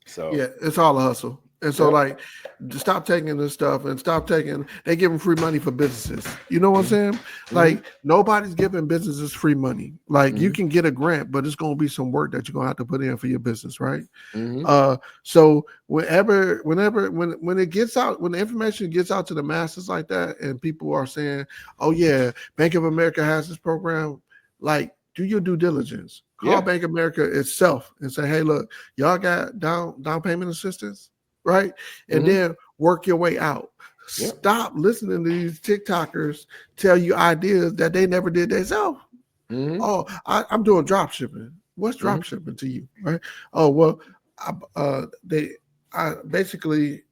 So yeah, it's all a hustle. And so, like, stop taking this stuff and they give them free money for businesses. You know what I'm saying? Like, nobody's giving businesses free money. Like, you can get a grant, but it's going to be some work that you're going to have to put in for your business, right? So when it gets out, when the information gets out to the masses like that, and people are saying, oh yeah, Bank of America has this program, like, do your due diligence. Call Bank of America itself and say, hey, look, y'all got down payment assistance, right? And then work your way out. Stop listening to these TikTokers tell you ideas that they never did themselves. Oh, I'm doing drop shipping. What's drop shipping to you, right? Oh, well, I basically,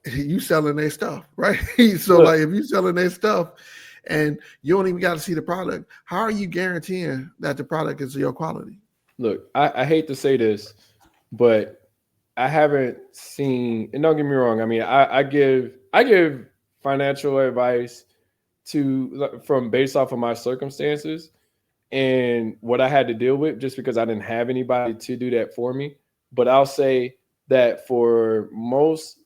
you selling their stuff, right? So like, if you selling their stuff and you don't even got to see the product, how are you guaranteeing that the product is your quality? Look, I hate to say this, but I haven't seen, and don't get me wrong, I mean, I give financial advice from based off of my circumstances and what I had to deal with, just because I didn't have anybody to do that for me. But I'll say that for most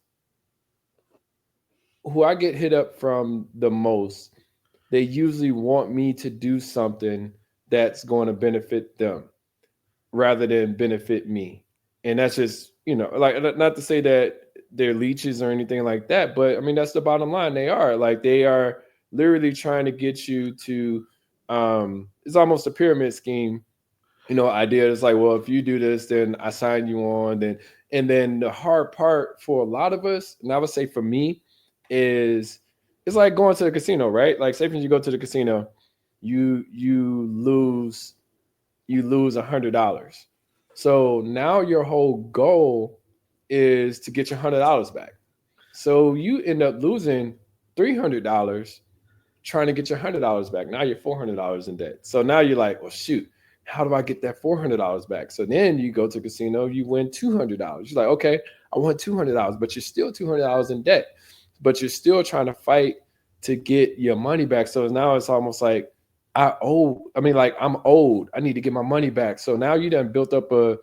who I get hit up from the most, they usually want me to do something that's going to benefit them rather than benefit me. And that's just, like, not to say that they're leeches or anything like that, but I mean, that's the bottom line. They are literally trying to get you to, it's almost a pyramid scheme, idea. It's like, well, if you do this, then I sign you on, then And then the hard part for a lot of us, and I would say for me, is it's like going to the casino, right? Like say for you go to the casino, you lose $100. So now your whole goal is to get your $100 back. So you end up losing $300 trying to get your $100 back. Now you're $400 in debt. So now you're like, well, shoot, how do I get that $400 back? So then you go to a casino, you win $200. You're like, okay, I won $200, but you're still $200 in debt. But you're still trying to fight to get your money back. So now it's almost like I'm old. I need to get my money back. So now you done built up a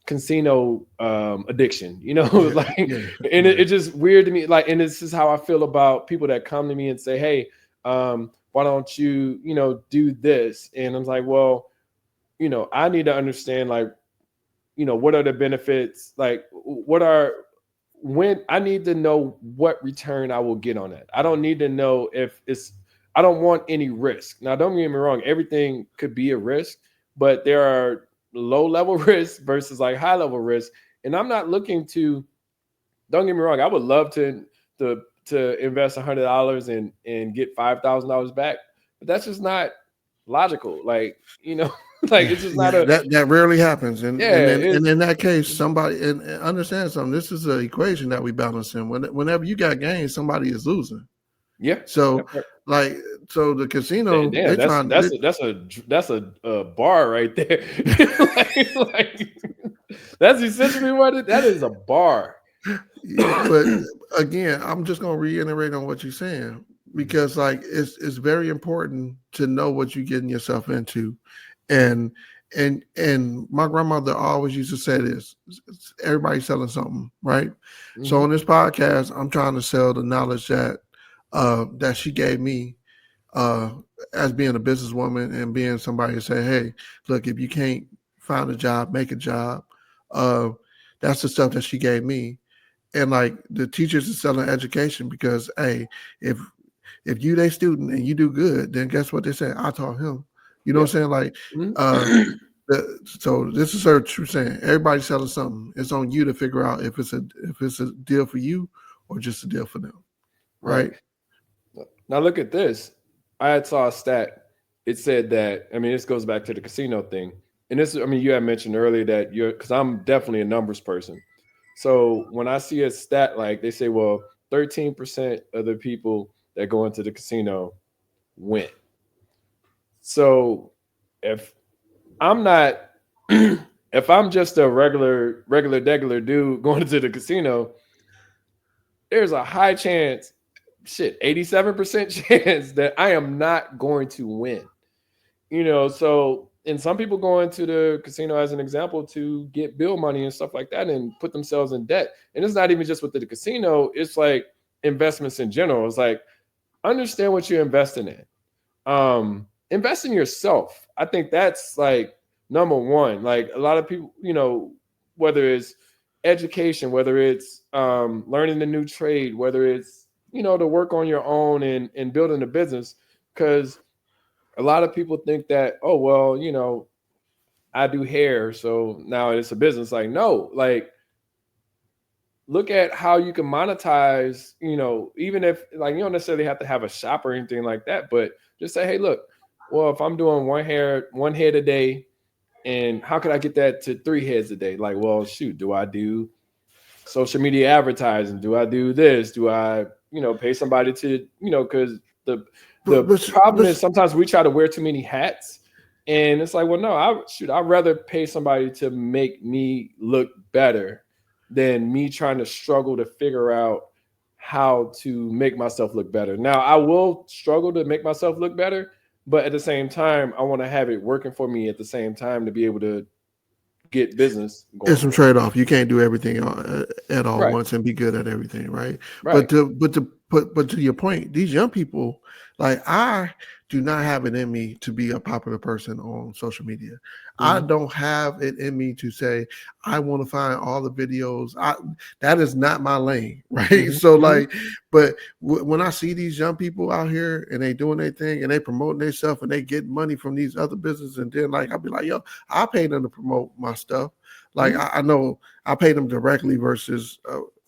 casino addiction, like, and it's just weird to me. Like, and this is how I feel about people that come to me and say, hey, why don't you, do this? And I'm like, well, I need to understand, like, what are the benefits? Like, when I need to know what return I will get on that. I don't need to know I don't want any risk. Now, don't get me wrong. Everything could be a risk, but there are low level risks versus like high level risk. And I'm not looking to, don't get me wrong. I would love to invest $100 and get $5,000 back, but that's just not logical. Like, like it's just not that rarely happens. And in that case, somebody and understand something. This is an equation that we balance in. Whenever you got gains, somebody is losing. Yeah. So so the casino, that's a bar right there. like, that's essentially what that is, a bar. Yeah, but again, I'm just gonna reiterate on what you're saying, because like it's very important to know what you're getting yourself into. And my grandmother always used to say this: everybody's selling something, right? Mm-hmm. So on this podcast, I'm trying to sell the knowledge that she gave me as being a businesswoman and being somebody to say, hey, look, if you can't find a job, make a job. That's the stuff that she gave me. And like the teachers are selling education, because hey, if you they student and you do good, then guess what they say? I taught him. You know what I'm saying? Like, so this is her true saying. Everybody's selling something. It's on you to figure out if it's a deal for you or just a deal for them. Right. Now look at this. I saw a stat. It said that, this goes back to the casino thing. And this, you had mentioned earlier that because I'm definitely a numbers person. So when I see a stat, like they say, well, 13% of the people that go into the casino win. So if I'm just a regular dude going to the casino, there's a high chance, 87% chance that I am not going to win. So, and some people go into the casino as an example to get bill money and stuff like that and put themselves in debt. And it's not even just with the casino, it's like investments in general. It's like, understand what you're investing in. Invest in yourself. I think that's like number one. Like a lot of people, whether it's education, whether it's learning a new trade, whether it's, to work on your own and building a business. Because a lot of people think that, oh, well, I do hair, so now it's a business. Like, no, like, look at how you can monetize, even if like, you don't necessarily have to have a shop or anything like that, but just say, hey, look, well, if I'm doing one head a day, and how could I get that to 3 heads a day? Like, well, shoot, do I do social media advertising? Do I do this? Do I, pay somebody to, because the problem is sometimes we try to wear too many hats, and it's like, well, no, I'd rather pay somebody to make me look better than me trying to struggle to figure out how to make myself look better. Now, I will struggle to make myself look better, but at the same time, I want to have it working for me at the same time to be able to get business going. There's some trade-off. You can't do everything at all once and be good at everything, right? But but to your point, these young people, like I do not have it in me to be a popular person on social media. I don't have it in me to say I want to find all the videos. That is not my lane, right? So like, but when I see these young people out here and they doing their thing and they promoting themselves and they get money from these other businesses, and then like I'll be like, yo, I pay them to promote my stuff. Like I know I pay them directly versus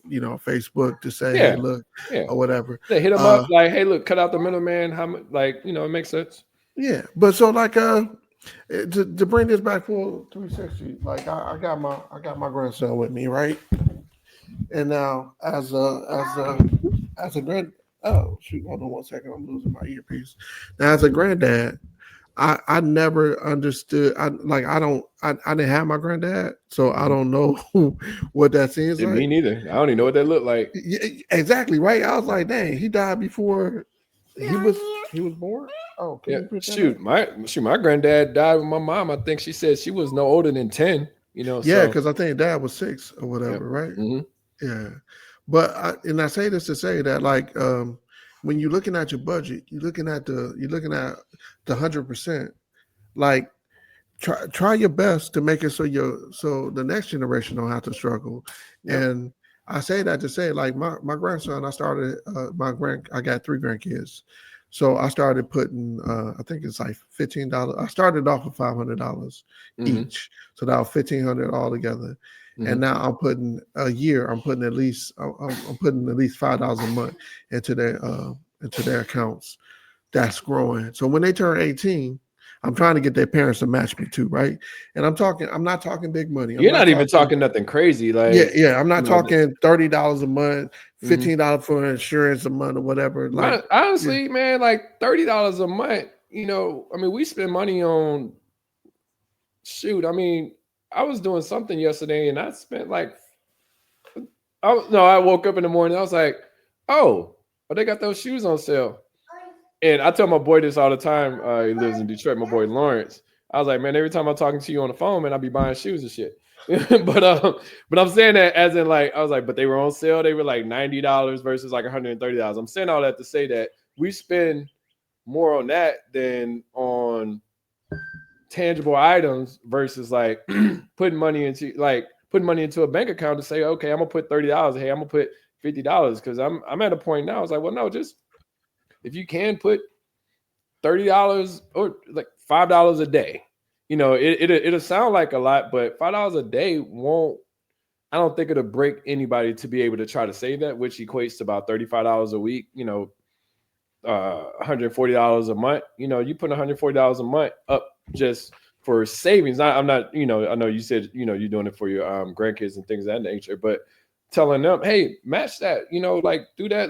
Facebook to say, hey, look, or whatever. They hit them up like, hey, look, cut out the middleman. How much? Like, it makes sense. Yeah, but so like to bring this back full 360, like I got my grandson with me, right? And now as a grand oh shoot, hold on 1 second, I'm losing my earpiece. Now as a granddad, I never understood. I didn't have my granddad, so I don't know what that seems like. Me neither. I don't even know what that looked like. Yeah, exactly, right. I was like, dang, he died before he was born. Oh, yeah. Shoot, my granddad died with my mom. I think she said she was no older than 10. Yeah, because I think dad was 6 or whatever, right? Yeah, but I say this to say that like when you're looking at your budget, you're looking at the 100%. Like try your best to make it so the next generation don't have to struggle. Yep. And I say that to say like my grandson, I started I got 3 grandkids. So I started putting I think it's like $15. I started off with $500 each. So that was $1,500 all together. And now I'm putting a year, I'm putting at least $5 a month into their accounts. That's growing. So when they turn 18, I'm trying to get their parents to match me too, right? And I'm not talking big money. You're not even talking nothing crazy. Like yeah. I'm not talking $30 a month, $15 for insurance a month or whatever. Like honestly, man, like $30 a month, I mean, we spend money on shoot. I mean, I was doing something yesterday and I spent like I woke up in the morning, I was like, oh, they got those shoes on sale. And I tell my boy this all the time. He lives in Detroit, my boy Lawrence. I was like, man, every time I'm talking to you on the phone, man, I be buying shoes and shit. but I'm saying that as in like, I was like, but they were on sale. They were like $90 versus like $130. I'm saying all that to say that we spend more on that than on tangible items versus like putting money into a bank account to say, okay, I'm gonna put $30. Hey, I'm gonna put $50 because I'm at a point now. I was like, well, no, just if you can put $30 or like $5 a day, it'll sound like a lot, but $5 a day won't. I don't think it'll break anybody to be able to try to save that, which equates to about $35 a week. $140 a month. You put $140 a month up just for savings. I'm not. I know you said you're doing it for your grandkids and things of that nature, but telling them, hey, match that. Like do that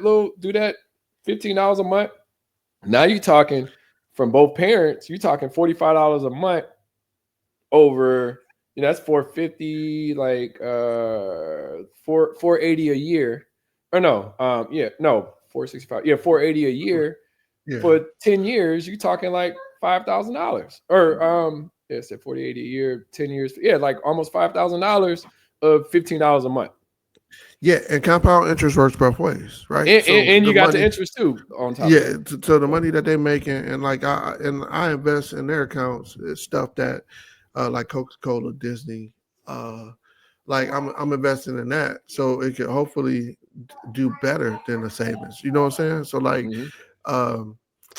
$15 a month. Now you're talking from both parents, you're talking $45 a month over, that's $450, like $480 a year. Or no, $465. Yeah, $480 a year. Yeah. For 10 years, you're talking like $5,000. Or it's at $40, $80 a year, 10 years. Yeah, like almost $5,000 of $15 a month. Yeah, and compound interest works both ways, right? And you got the interest too on top. Yeah, of that. So the money that they're making, and like I invest in their accounts, is stuff that like Coca-Cola, Disney, like I'm investing in that, so it can hopefully do better than the savings. You know what I'm saying? So like,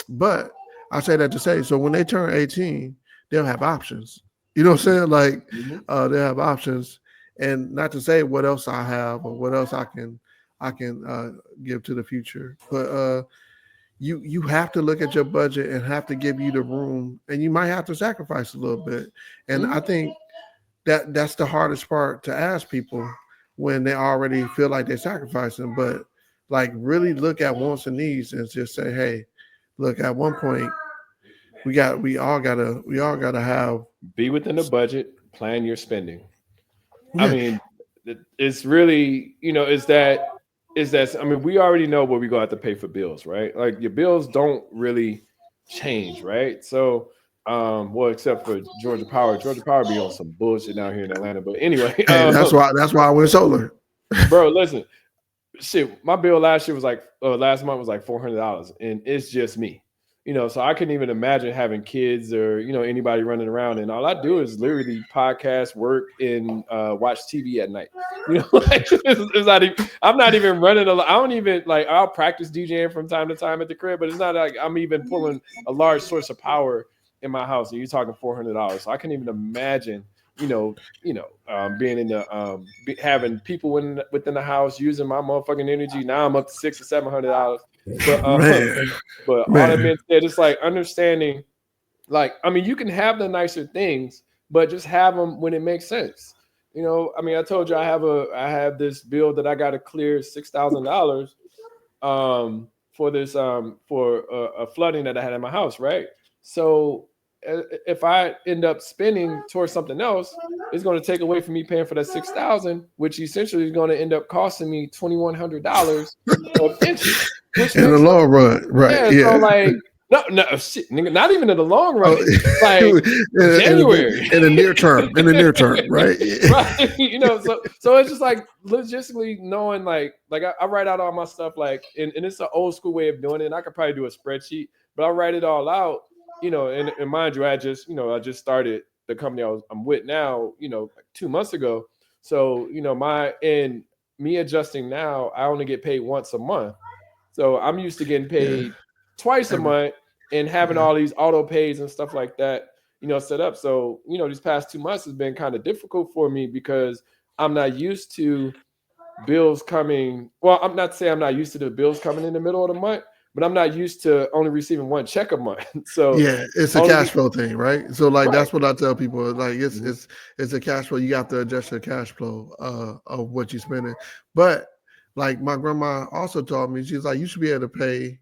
but I say that to say, so when they turn 18, they'll have options. You know what I'm saying? Like they'll have options. And not to say what else I have or what else I can give to the future, but you have to look at your budget and have to give you the room, and you might have to sacrifice a little bit. And I think that's the hardest part to ask people when they already feel like they're sacrificing. But like really look at wants and needs and just say, hey, look, at one point we all gotta have be within the budget, plan your spending. I mean, it's really, is that, I mean, we already know what we're going to have to pay for bills, right? Like your bills don't really change, right? So, well, except for Georgia Power be on some bullshit down here in Atlanta. But anyway, that's why I went solar. Bro, listen, shit, my bill last year was like last month was like $400, and it's just me. So I couldn't even imagine having kids or anybody running around, and all I do is literally podcast, work, and watch TV at night. Like it's not even, I'm not even running. I don't even like. I'll practice DJing from time to time at the crib, but it's not like I'm even pulling a large source of power in my house. And you're talking $400, so I couldn't even imagine. Being in the having people within the house using my motherfucking energy. Now I'm up to $600 or $700. But Man, but all that being said, it's like understanding, like, I mean, you can have the nicer things, but just have them when it makes sense. I mean, I told you I have this bill that I got to clear $6,000 for this for a flooding that I had in my house, right? So if I end up spending towards something else, it's going to take away from me paying for that 6,000, which essentially is going to end up costing me $2,100 of interest. Which in the long run, right? Yeah. So like, no, shit, nigga, not even in the long run. Like January, in the near term, right? Right. So it's just like logistically knowing, like I write out all my stuff, like, and it's an old school way of doing it. And I could probably do a spreadsheet, but I write it all out. And mind you, I just started the company I'm with now, like 2 months ago. So me adjusting now, I only get paid once a month. So I'm used to getting paid twice a month and having all these auto pays and stuff like that, set up. So, these past 2 months has been kind of difficult for me because I'm not used to bills coming. Well, I'm not saying I'm not used to the bills coming in the middle of the month, but I'm not used to only receiving one check a month. So yeah, it's a cash flow thing, right? So like that's what I tell people. Like it's a cash flow. You have to adjust your cash flow of what you're spending. But like my grandma also taught me, she's like, you should be able to pay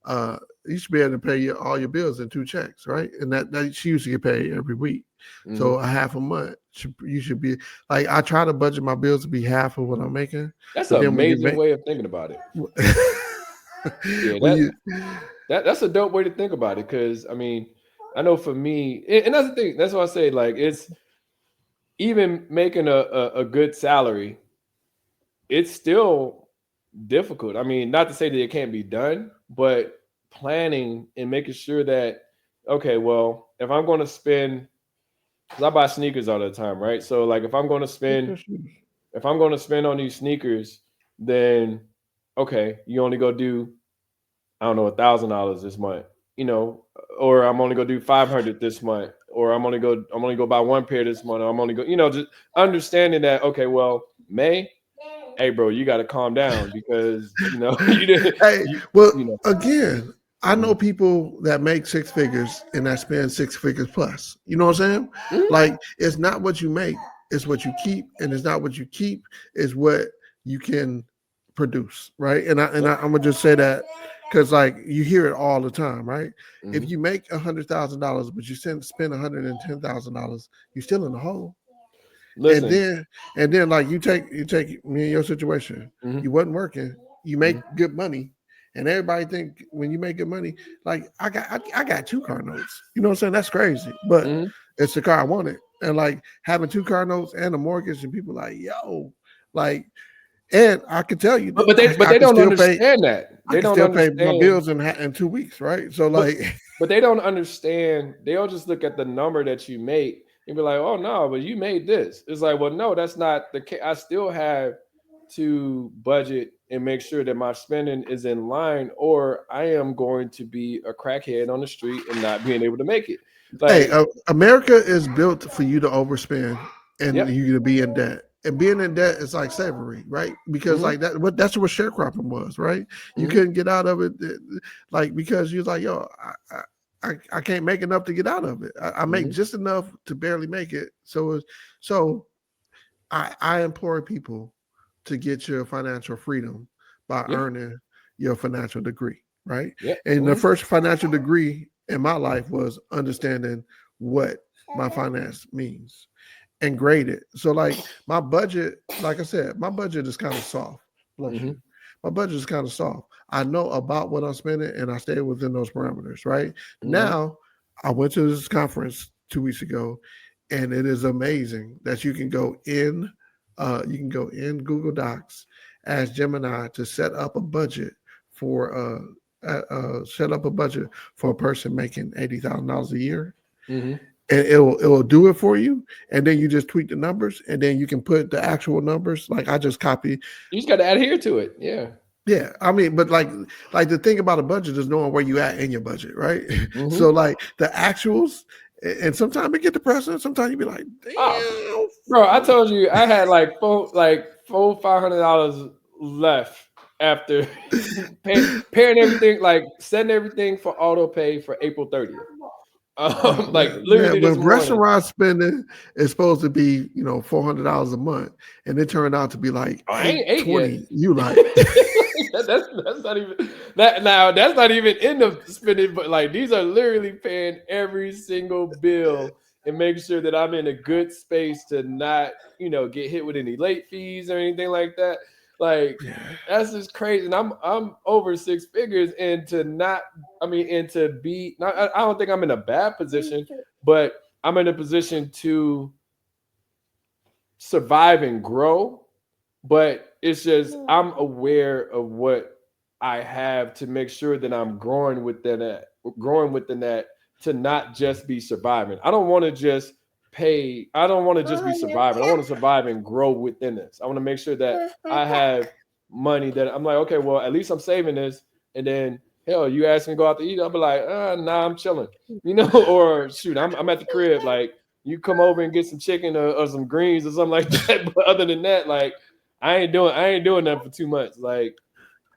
all your bills in 2 checks, right? And that she used to get paid every week. So a half a month, you should be like, I try to budget my bills to be half of what I'm making. That's an amazing way of thinking about it. That's a dope way to think about it. Because I mean, I know for me, and that's the thing. That's why I say, like, it's even making a good salary, it's still difficult. I mean, not to say that it can't be done, but planning and making sure that, okay, well, if I'm going to spend, because I buy sneakers all the time, right? So like if I'm going to spend on these sneakers, then okay, you only go do, I don't know, $1,000 this month, or I'm only gonna do 500 this month, or I'm only go buy one pair this month, or I'm only go, just understanding that, okay, well, May, hey bro, you got to calm down because you didn't. Again, I know people that make 6 figures and that spend 6 figures plus. You know what I'm saying? Mm-hmm. Like it's not what you make, it's what you keep, and it's not what you keep, is what you can produce, right? And I'm gonna just say that because like you hear it all the time, right? Mm-hmm. If you make $100,000 but you spend $110,000, you're still in the hole. Listen. And then like you take me in your situation, you wasn't working, you make good money, and everybody think when you make good money, like I got 2 car notes. You know what I'm saying? That's crazy, but it's the car I wanted, and like having 2 car notes and a mortgage, and people like, yo, like, and I can tell you, but they don't understand that. They don't still pay my bills in 2 weeks, right? So like, but they don't understand. They'll just look at the number that you make and be like, oh no, but you made this. It's like, well, no, that's not the case. I still have to budget and make sure that my spending is in line, or I am going to be a crackhead on the street and not being able to make it. Like, hey, America is built for you to overspend and you to be in debt. And being in debt is like slavery, right? Because like that's what sharecropping was, right? You couldn't get out of it, like because you're like, yo, I can't make enough to get out of it. I make just enough to barely make it. So I implore people to get your financial freedom by earning your financial degree, right? And the first financial degree in my life was understanding what my finance means and grade it. So like my budget, like I said, my budget is kind of soft. Bless you. My budget is kind of soft. I know about what I'm spending and I stay within those parameters, right? Now, I went to this conference 2 weeks ago, and it is amazing that you can go in Google Docs ask Gemini to set up a budget for a person making $80,000 a year, Mm-hmm. and it will do it for you, and then you just tweak the numbers, and then you can put the actual numbers. Like I just copy. You just got to adhere to it. Yeah. Yeah, I mean, but like the thing about a budget is knowing where you at in your budget, right? Mm-hmm. So like the actuals, and sometimes it get depressing. Sometimes you be like, damn, bro, I told you I had like $500 left after paying everything, like setting everything for auto pay for April 30th. Like literally this but morning. restaurant spending is supposed to be $400 a month, and it turned out to be like I ain't ate 20. yet. You like that's not even that now. That's not even in the spending, but like these are literally paying every single bill and making sure that I'm in a good space to not get hit with any late fees or anything like that. Like that's just crazy. And I'm over six figures, and to not, and to be not, I don't think I'm in a bad position, but I'm in a position to survive and grow. But it's just I'm aware of what I have to make sure that I'm growing within that to not just be surviving. I don't want to just pay. I don't want to just be surviving. I want to survive and grow within this. I want to make sure that I have money that I'm like, okay, well, at least I'm saving this. And then hell, you ask me to go out to eat, I'll be like, nah, I'm chilling, or shoot, I'm at the crib. Like you come over and get some chicken or some greens or something like that. But other than that, like I ain't doing that for 2 months. Like,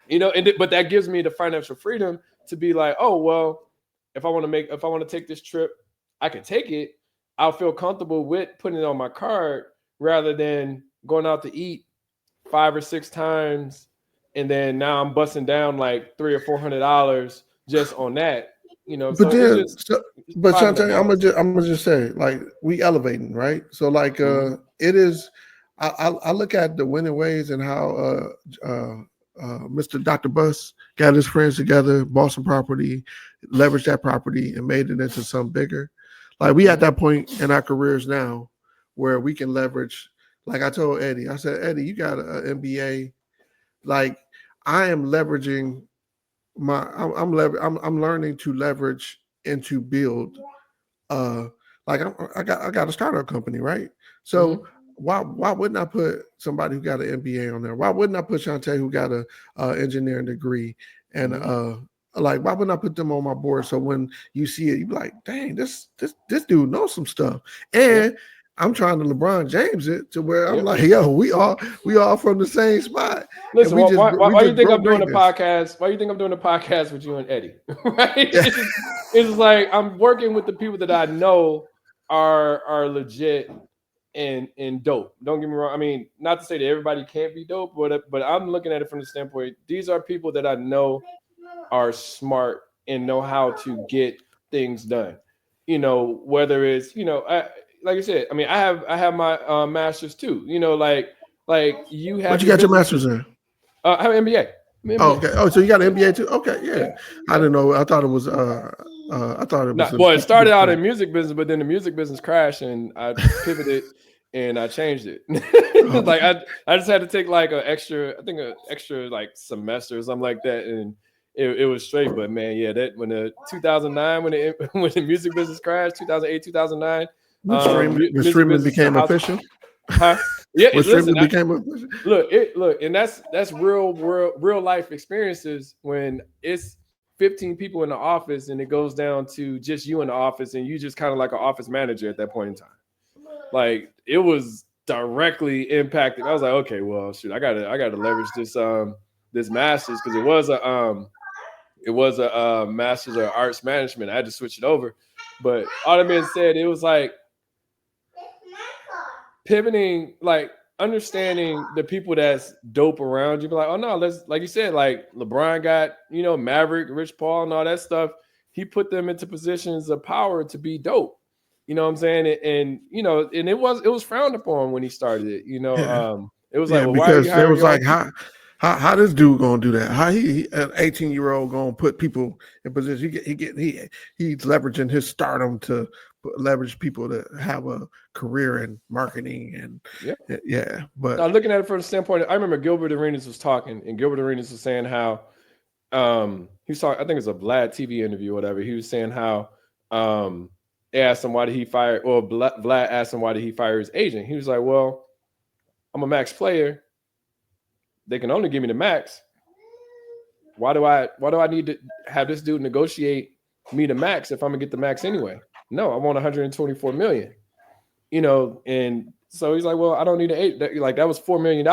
but that gives me the financial freedom to be like, oh, well, if I want to take this trip, I can take it. I'll feel comfortable with putting it on my card rather than going out to eat 5 or 6 times. And then now I'm busting down like $300 or $400 just on that, But so then, but finding a Shante, I'm gonna just say, like, we elevating, right? So like, it is. I look at the winning ways and how Mr. Dr. Bus got his friends together, bought some property, leveraged that property, and made it into something bigger. Like we at that point in our careers now where we can leverage. Like I told Eddie, I said, Eddie, you got an MBA. Like I am leveraging I'm learning to leverage and to build. Like I got a startup company, right? So why wouldn't I put somebody who got an MBA on there? Why wouldn't I put Shante who got a engineering degree and like why wouldn't I put them on my board? So when you see it, you be like, dang, this dude knows some stuff. And I'm trying to LeBron James it to where I'm like, yo, we all from the same spot. Listen, why do you think I'm doing a podcast? Why do you think I'm doing a podcast with you and Eddie? Right? It's like I'm working with the people that I know are legit and dope. Don't get me wrong. I mean, not to say that everybody can't be dope, but I'm looking at it from the standpoint, these are people that I know are smart and know how to get things done. Whether it's, like I said, I mean, I have my master's too. Like you have. What you got your master's in? I have an MBA. Oh, okay. Oh, so you got an MBA too? Okay, yeah. I didn't know. I thought it was. Well, it started out in music business, but then the music business crashed, and I pivoted and I changed it. Like I just had to take like an extra like semester or something like that, and it was straight. But man, yeah, that when the 2009 when the music business crashed, 2008, 2009. The streaming became official. Huh? Yeah, streaming became official. Look, and that's real life experiences when it's 15 people in the office and it goes down to just you in the office and you just kind of like an office manager at that point in time. Like it was directly impacted. I was like, okay, well, shoot, I gotta leverage this master's because it was a master's of arts management. I had to switch it over, but all that being said, it was like pivoting, like understanding the people that's dope around you. Be like, oh no, let's, like you said, like LeBron got, Maverick, Rich Paul, and all that stuff. He put them into positions of power to be dope. You know what I'm saying? And and it was frowned upon when he started it. It was like, well, because why are you it was like, how this dude gonna do that? How he an 18-year-old gonna put people in position? He's leveraging his stardom to leverage people to have a career in marketing Yeah. and yeah. But Now looking at it from the standpoint, I remember Gilbert Arenas was talking, and Gilbert Arenas was saying how he was talking, I think it's a Vlad TV interview or whatever. He was saying how they asked him why did he fire, or Vlad asked him why did he fire his agent. He was like, well, I'm a max player. They can only give me the max. Why do I need to have this dude negotiate me the max if I'm gonna get the max anyway? No, I want 124 million. And so he's like, well, I don't need that was $4 million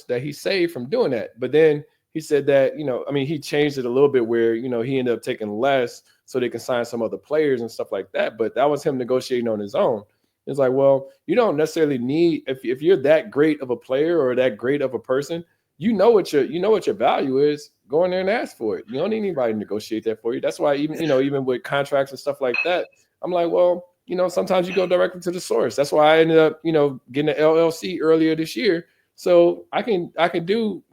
that he saved from doing that. But then he said that, he changed it a little bit where, he ended up taking less so they can sign some other players and stuff like that. But that was him negotiating on his own. It's like, well, you don't necessarily need, if you're that great of a player or that great of a person, you know what your value is. Go in there and ask for it. You don't need anybody to negotiate that for you. That's why even with contracts and stuff like that, I'm like, well, sometimes you go directly to the source. That's why I ended up, getting an LLC earlier this year. So I can do,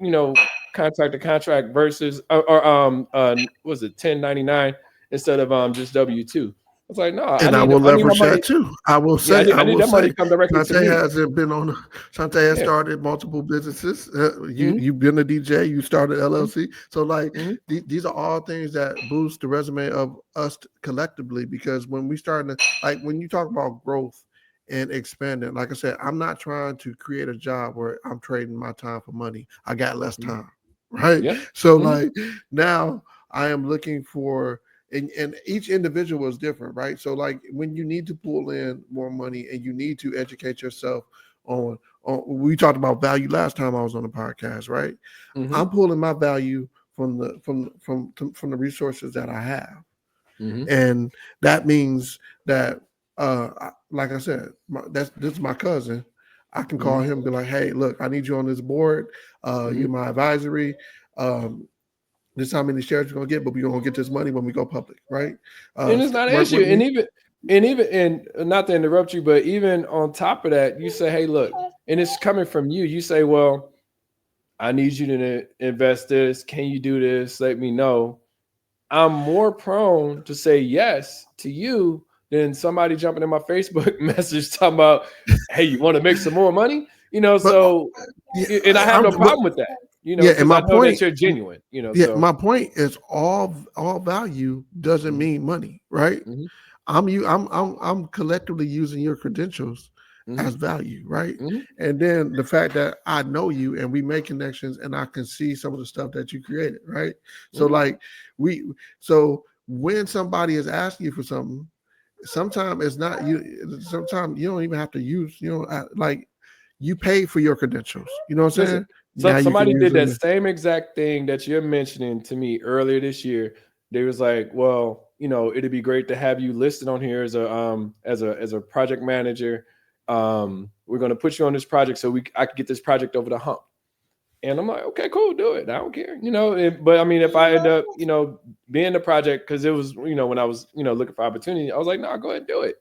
contract to contract versus was it 1099 instead of just W-2. I was like, no, and I will leverage that too. I will say, I need that money to come directly to me. hasn't been on. Sante has started multiple businesses. You've been a DJ. You started LLC. So like these are all things that boost the resume of us collectively. Because when we start to, like when you talk about growth and expanding, like I said, I'm not trying to create a job where I'm trading my time for money. I got less time, right? Yeah. So like now I am looking for. And each individual is different, right? So like when you need to pull in more money and you need to educate yourself on we talked about value last time I was on the podcast, right? I'm pulling my value from the resources that I have. And that means that like I said, this is my cousin. I can call him and be like, hey, look, I need you on this board. You're my advisory. This is how many shares we're gonna get, but we're gonna get this money when we go public, right? And it's not an issue. And not to interrupt you, but even on top of that, you say, hey, look, and it's coming from you. You say, well, I need you to invest this. Can you do this? Let me know. I'm more prone to say yes to you than somebody jumping in my Facebook message talking about, hey, you want to make some more money? And I have no problem with that. And my point that you're genuine. So. My point is all value doesn't mean money, right? I'm collectively using your credentials as value, right? And then the fact that I know you and we make connections and I can see some of the stuff that you created, right? So like so when somebody is asking you for something, sometimes it's not you. Sometimes you don't even have to use, like you pay for your credentials. You know what I'm saying? So somebody did that same exact thing that you're mentioning to me earlier this year. They was like, well, it'd be great to have you listed on here as a project manager. We're going to put you on this project so I can get this project over the hump. And I'm like, okay, cool, do it. I don't care, but I mean, if I end up, being the project, because it was, when I was, looking for opportunity, I was like, no, go ahead and do it.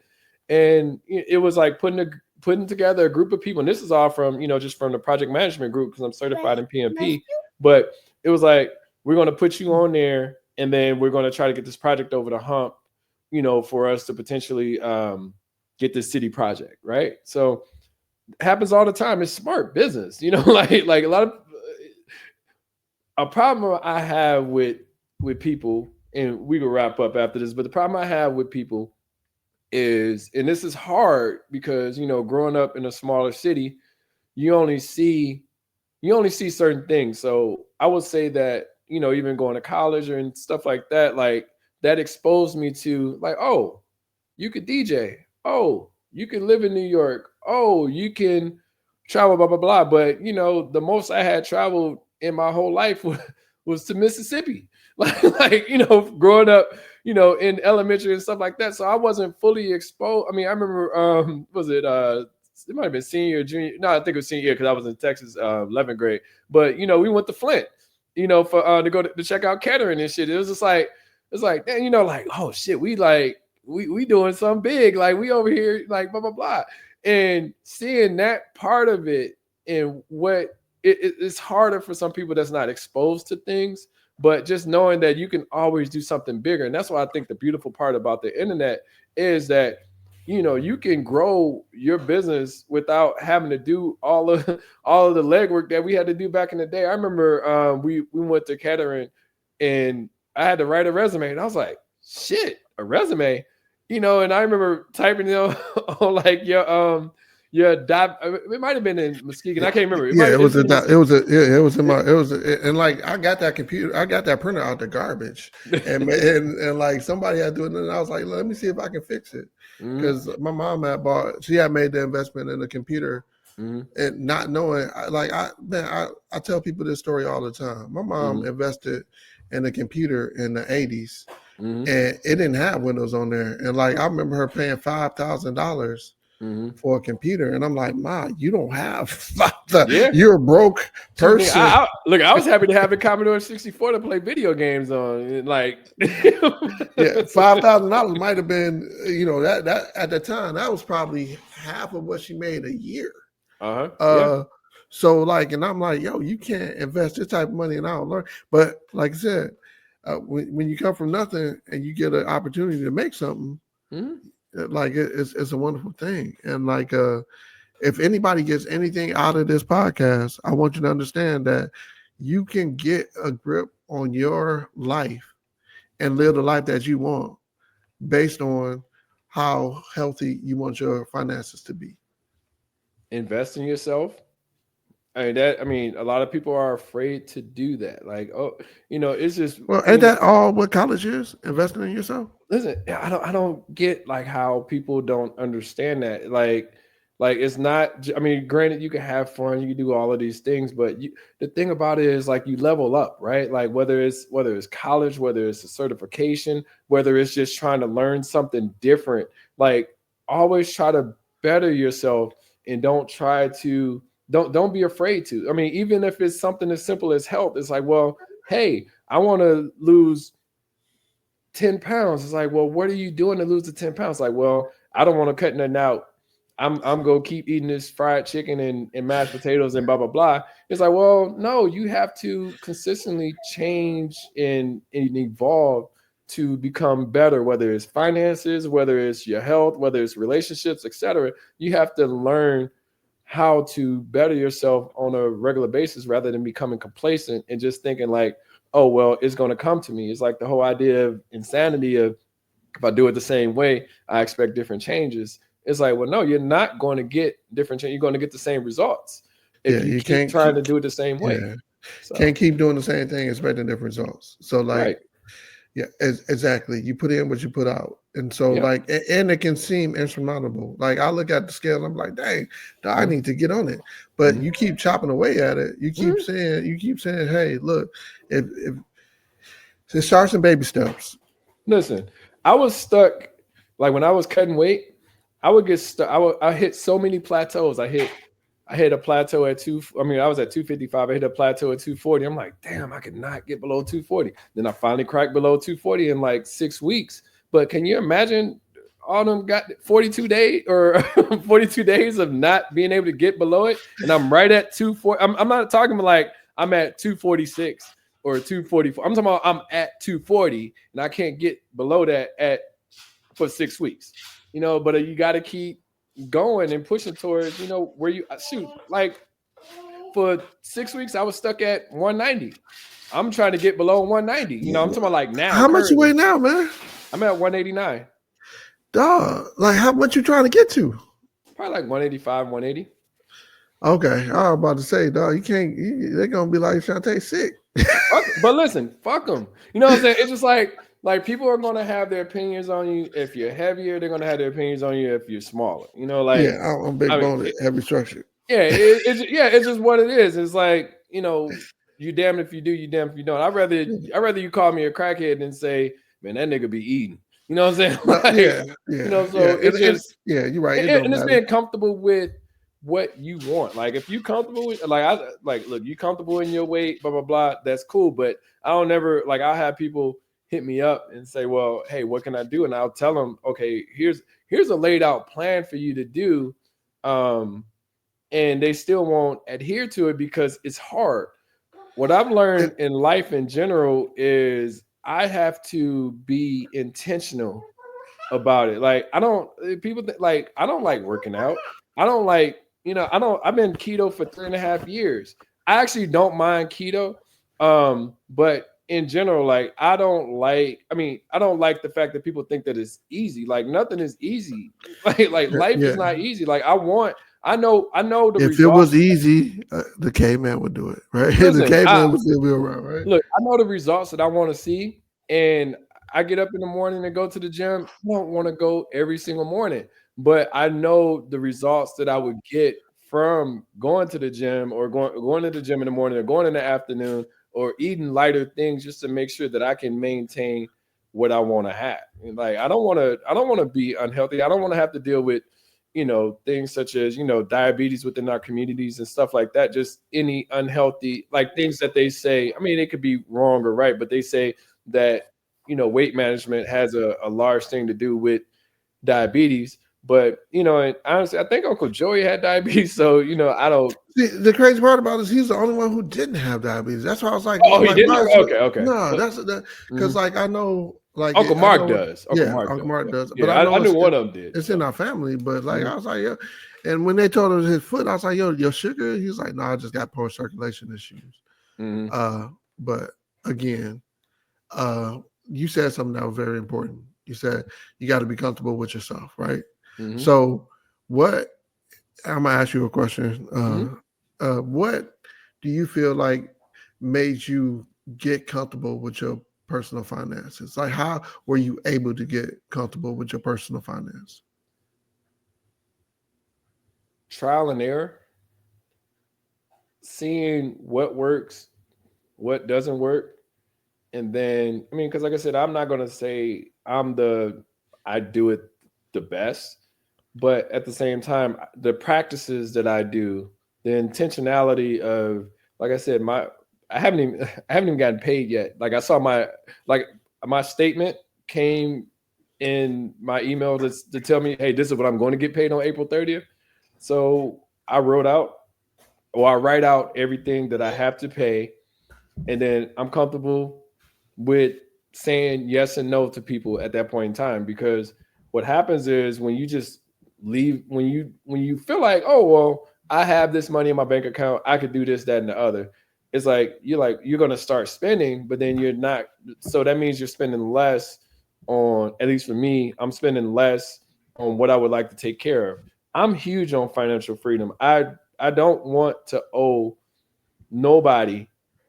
And it was like putting together a group of people. And this is all from, just from the project management group, because I'm certified in PMP. But it was like, we're going to put you on there, and then we're going to try to get this project over the hump, for us to potentially get this city project, right? So it happens all the time. It's smart business, like a lot of a problem I have with people, and we will wrap up after this, but the problem I have with people is, and this is hard because, growing up in a smaller city, you only see certain things. So I would say that, even going to college and stuff like that, like that exposed me to like, oh, you could DJ. Oh, you can live in New York. Oh, you can travel, blah, blah, blah. But, the most I had traveled in my whole life was to Mississippi. Like, growing up, in elementary and stuff like that. So I wasn't fully exposed. I mean, I remember, it might have been senior, junior. No, I think it was senior year because I was in Texas, 11th grade. But, we went to Flint, for to go to check out catering and shit. It was just like, damn, like, oh shit, we doing something big. Like we over here, like blah, blah, blah. And seeing that part of it and what it's harder for some people that's not exposed to things, but just knowing that you can always do something bigger. And that's why I think the beautiful part about the internet is that, you can grow your business without having to do all of the legwork that we had to do back in the day. I remember we went to catering and I had to write a resume and I was like, shit, a resume, and I remember typing on like it might have been in Muskegon. I can't remember. Yeah, it was It's a, it was a, yeah, it was in my, it was, and like I got that computer, I got that printer out the garbage, and like somebody had to do it, and I was like, let me see if I can fix it, because my mom she had made the investment in the computer, and not knowing, I tell people this story all the time. My mom invested in a computer in the '80s, and it didn't have Windows on there, and like I remember her paying $5,000. For a computer, and I'm like, Ma, you don't have you're a broke person. I was happy to have a Commodore 64 to play video games on. Like, yeah, $5,000 might have been, that at the time that was probably half of what she made a year. So like, and I'm like, yo, you can't invest this type of money, and I don't learn. But like I said, when you come from nothing and you get an opportunity to make something. Like it's a wonderful thing, and like if anybody gets anything out of this podcast, I want you to understand that you can get a grip on your life and live the life that you want based on how healthy you want your finances to be. Invest in yourself. A lot of people are afraid to do that. Like, it's just, well, ain't that all what college is? Investing in yourself. Listen, I don't get like how people don't understand that. Like it's not. Granted, you can have fun, you can do all of these things, but the thing about it is like you level up, right? Like whether it's college, whether it's a certification, whether it's just trying to learn something different. Like always try to better yourself, and don't be afraid to. Even if it's something as simple as health, it's like, well, hey, I want to lose 10 pounds. It's like, well, what are you doing to lose the 10 pounds? Like, well, I don't want to cut nothing out. I'm going to keep eating this fried chicken and mashed potatoes and blah, blah, blah. It's like, well, no, you have to consistently change and evolve to become better, whether it's finances, whether it's your health, whether it's relationships, etc. You have to learn how to better yourself on a regular basis rather than becoming complacent and just thinking like, oh, well, it's going to come to me. It's like the whole idea of insanity of if I do it the same way, I expect different changes. It's like, well, no, you're not going to get different changes. You're going to get the same results if you keep trying to do it the same way. Yeah. So, can't keep doing the same thing expecting different results. So like, right. Yeah, exactly. You put in what you put out. And so like, and it can seem insurmountable. Like I look at the scale and I'm like, dang, I need to get on it. But you keep chopping away at it. You keep saying, hey, look, if it starts in baby steps. Listen, I was stuck. Like when I was cutting weight, I would get stuck. I hit so many plateaus. I hit a plateau at I was at 255. I hit a plateau at 240. I'm like, damn, I could not get below 240. Then I finally cracked below 240 in like 6 weeks. But can you imagine all them got 42 days or 42 days of not being able to get below it? And I'm right at 240. I'm not talking about like I'm at 246 or 244. I'm talking about I'm at 240 and I can't get below that for 6 weeks. But you got to keep going and pushing towards, where you shoot. Like for 6 weeks, I was stuck at 190. I'm trying to get below 190. I'm talking about like now. How much you weigh now, man? I'm at 189. Dog, like how much you trying to get to? Probably like 185, 180. Okay, I was about to say, dog, you can't. They're gonna be like Shantae sick. But listen, fuck them. You know what I'm saying? It's just like people are gonna have their opinions on you. If you're heavier, they're gonna have their opinions on you. If you're smaller, I'm big boned, heavy structured. Yeah, it's just what it is. It's like you damn if you do, you damn if you don't. I'd rather you call me a crackhead than say, man, that nigga be eating. You know what I'm saying? Like, it's just you're right. And it's being comfortable with what you want. Like if you comfortable with look, you comfortable in your weight, blah blah blah. That's cool. But I'll have people hit me up and say, well, hey, what can I do? And I'll tell them, okay, here's a laid out plan for you to do. And they still won't adhere to it because it's hard. What I've learned in life in general is I have to be intentional about it. Like I don't people like I don't like working out. I don't like, I've been keto for 3.5 years. I actually don't mind keto. But in general, like I don't like the fact that people think that it's easy. Like nothing is easy. Like life is Yeah. not easy. Like I know the If it was results. easy, the caveman would do it, right? The Listen, caveman would still be around, right? look, I know the results that I want to see, and I get up in the morning and go to the gym. I don't want to go every single morning, but I know the results that I would get from going to the gym or going to the gym in the morning or going in the afternoon or eating lighter things just to make sure that I can maintain what I want to have. And like I don't want to be unhealthy. I don't want to have to deal with things such as diabetes within our communities and stuff like that. Just any unhealthy like things that they say. I mean, it could be wrong or right, but they say that weight management has a large thing to do with diabetes. But and honestly, I think Uncle Joey had diabetes, so I don't. See, the crazy part about it is he's the only one who didn't have diabetes. That's why I was like, Oh, he didn't why have. is it? Okay, okay. No, Well, that's that because mhm. like I know, Uncle I Mark know, does. Uncle yeah, Mark Uncle does. Mark Yeah, does, but yeah. I I know knew one of them did. it's in So our family. But like mhm. I was like, yeah, and when they told him his foot, I was like, yo, your sugar. He's like, no, I just got poor circulation issues. Mhm. But again, you said something that was very important. You said you got to be comfortable with yourself, right? Mhm. So, what I'm gonna ask you a question. Mhm. What do you feel like made you get comfortable with your personal finances? Like, how were you able to get comfortable with your personal finance? Trial and error, seeing what works, what doesn't work, and then I mean, because like I said, I'm not gonna say I do it the best, but at the same time, the practices that I do, the intentionality of, like I said, I haven't even I haven't even gotten paid yet. Like I saw like my statement came in my email to tell me, hey, this is what I'm going to get paid on April 30th. So I write out everything that I have to pay, and then I'm comfortable with saying yes and no to people at that point in time. Because what happens is when you just leave, when you feel like, oh well, I have this money in my bank account, I could do this, that, and the other. It's like you're gonna start spending, but then you're not. So that means you're spending less on. At least for me, I'm spending less on what I would like to take care of. I'm huge on financial freedom. I don't want to owe nobody,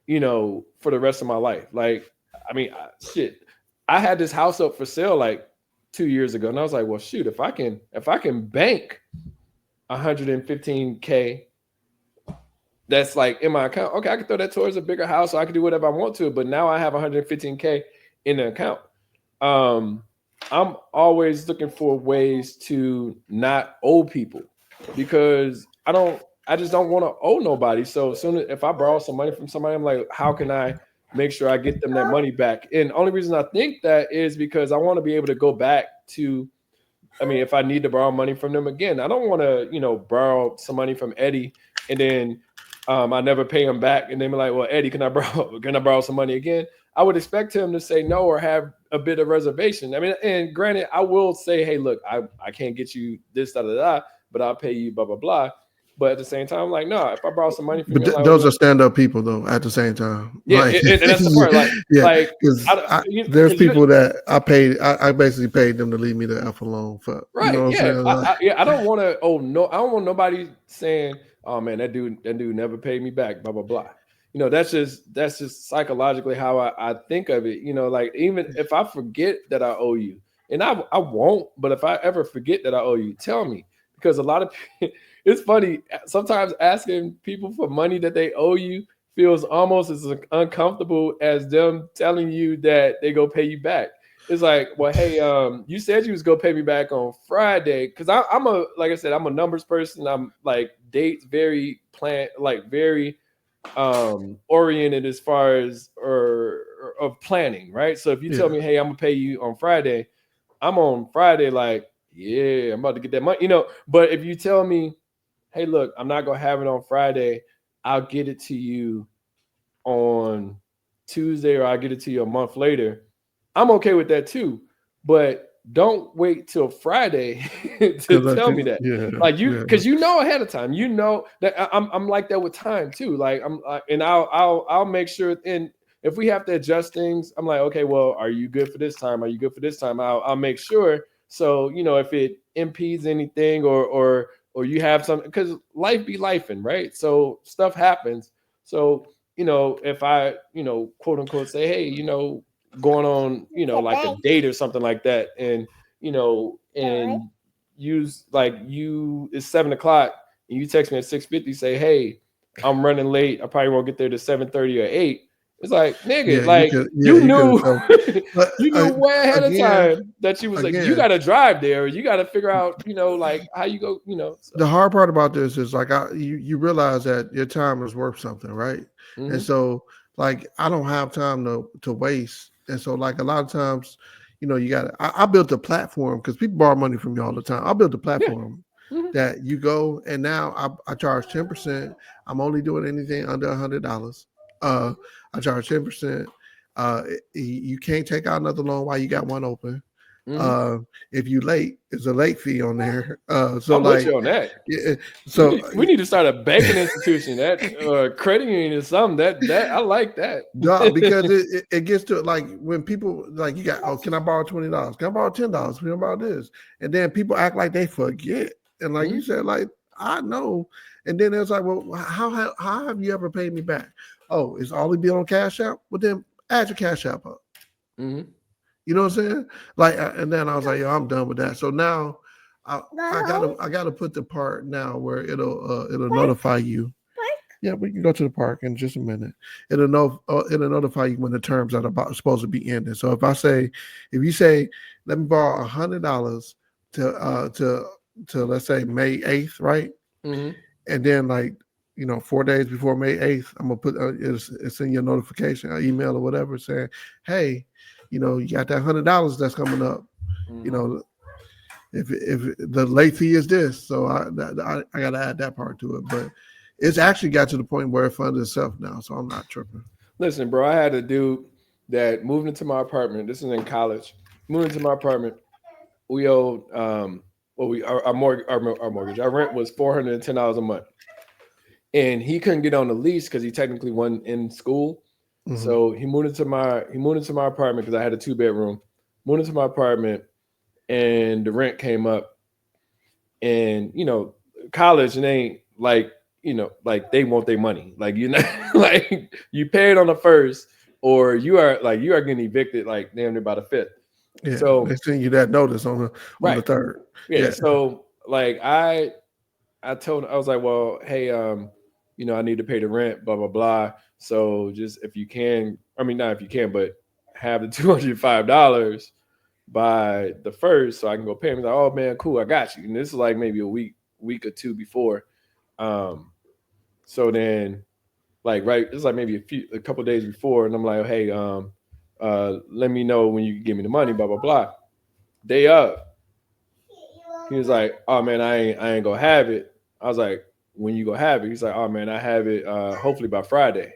for the rest of my life. Like, I mean, shit. I had this house up for sale like 2 years ago, and I was like, well, shoot, if I can bank 115K, that's like in my account. Okay, I can throw that towards a bigger house, so I can do whatever I want to. But now I have 115K in the account. Um, I'm always looking for ways to not owe people because I just don't want to owe nobody. So as soon as if I borrow some money from somebody, I'm like, how can I make sure I get them that money back? And the only reason I think that is because I want to be able to go back to, I mean, if I need to borrow money from them again, I don't want to, borrow some money from Eddie and then I never pay him back, and they be like, "Well, Eddie, can I borrow some money again?" I would expect him to say no or have a bit of reservation. I mean, and granted, I will say, "Hey, look, I can't get you this, da da da, but I'll pay you, blah blah blah." But at the same time, I'm like, no, if I borrow some money from But you, I'm like, those well, are stand-up people, though. At the same time, yeah, like, and that's the part, yeah, like, because there's because you people that I paid. I basically paid them to leave me the f alone. For you know right, what I'm yeah, saying? Like, yeah, I don't want to. Oh no, I don't want nobody saying, "Oh man, that dude never paid me back." Blah blah blah. That's just psychologically how I think of it. Like even if I forget that I owe you, and I won't, but if I ever forget that I owe you, tell me because a lot of it's funny sometimes asking people for money that they owe you feels almost as uncomfortable as them telling you that they go pay you back. It's like, well, hey, you said you was gonna pay me back on Friday because I'm like I said, I'm a numbers person. I'm like dates very like very oriented as far as or of planning, right? So if you tell yeah, me, hey, I'm gonna pay you on Friday, I'm on Friday, like, yeah, I'm about to get that money, But if you tell me, hey, look, I'm not gonna have it on Friday, I'll get it to you on Tuesday or I'll get it to you a month later, I'm okay with that too. But don't wait till Friday to tell me that. Like because you know ahead of time. You know that I'm like that with time too. Like and I'll make sure. And if we have to adjust things, I'm like, okay, well, are you good for this time? Are you good for this time? I'll make sure. So if it impedes anything or you have something, because life be lifing, right? So stuff happens. So if I quote unquote say, hey, going on like a date or something like that, and and use like it's 7 o'clock and you text me at 6:50, say, hey, I'm running late, I probably won't get there to 7:30 or 8. It's like, nigga, like you knew you knew way ahead of time that you was like, you got to drive there, or you got to figure out like how you go. So. The hard part about this is like you realize that your time is worth something, right? Mm-hmm. And so like I don't have time to waste, and so like a lot of times, you got I built a platform because people borrow money from me all the time. I built a platform that you go, and now I charge 10%. I'm only doing anything under $100. I charge 10%. You can't take out another loan while you got one open. If you late, it's a late fee on there. So I'm with you on that. Yeah, so we need to start a banking institution, that credit union or something. That I like that. Because it gets to like when people like you got, can I borrow $20? Can I borrow $10? Can I borrow this? And then people act like they forget. And like you said, like I know. And then it's like, well, how have you ever paid me back? Oh, it's all be on Cash App? Well, then add your Cash App up. You know what I'm saying? Like, and then I was like, yo, I'm done with that. So now I gotta put the part now where it'll notify you. Yeah, we can go to the park in just a minute. It'll notify you when the terms are supposed to be ended. So if you say, let me borrow $100 to let's say May 8th, right? And then like 4 days before May 8th, I'm gonna put it's in your notification, or email or whatever, saying, hey, you got that $100 that's coming up. If the late fee is this, so I got to add that part to it. But it's actually got to the point where it funds itself now, so I'm not tripping. Listen, bro, I had a dude that moved into my apartment. This is in college. Moved into my apartment. We owed our mortgage. Our rent was $410 a month, and he couldn't get on the lease because he technically wasn't in school. So he moved into my apartment because I had a 2-bedroom. Moved into my apartment, and the rent came up. And college, it ain't like like they want their money. Like like you pay it on the first, or you are getting evicted like damn near by the 5th. Yeah, so they send you that notice on the 3rd. Yeah. So like I told him, I was like, well, hey, I need to pay the rent, blah blah blah. So just if you can, I mean not if you can, but have the $205 by the 1st so I can go pay him. He's like, oh man, cool, I got you. And this is like maybe a week or two before. So then like it's like maybe a couple days before, and I'm like, hey, let me know when you can give me the money, blah blah blah. Day up, he was like, oh man, I ain't gonna have it. I was like, when you gonna have it? He's like, oh man, I have it hopefully by Friday.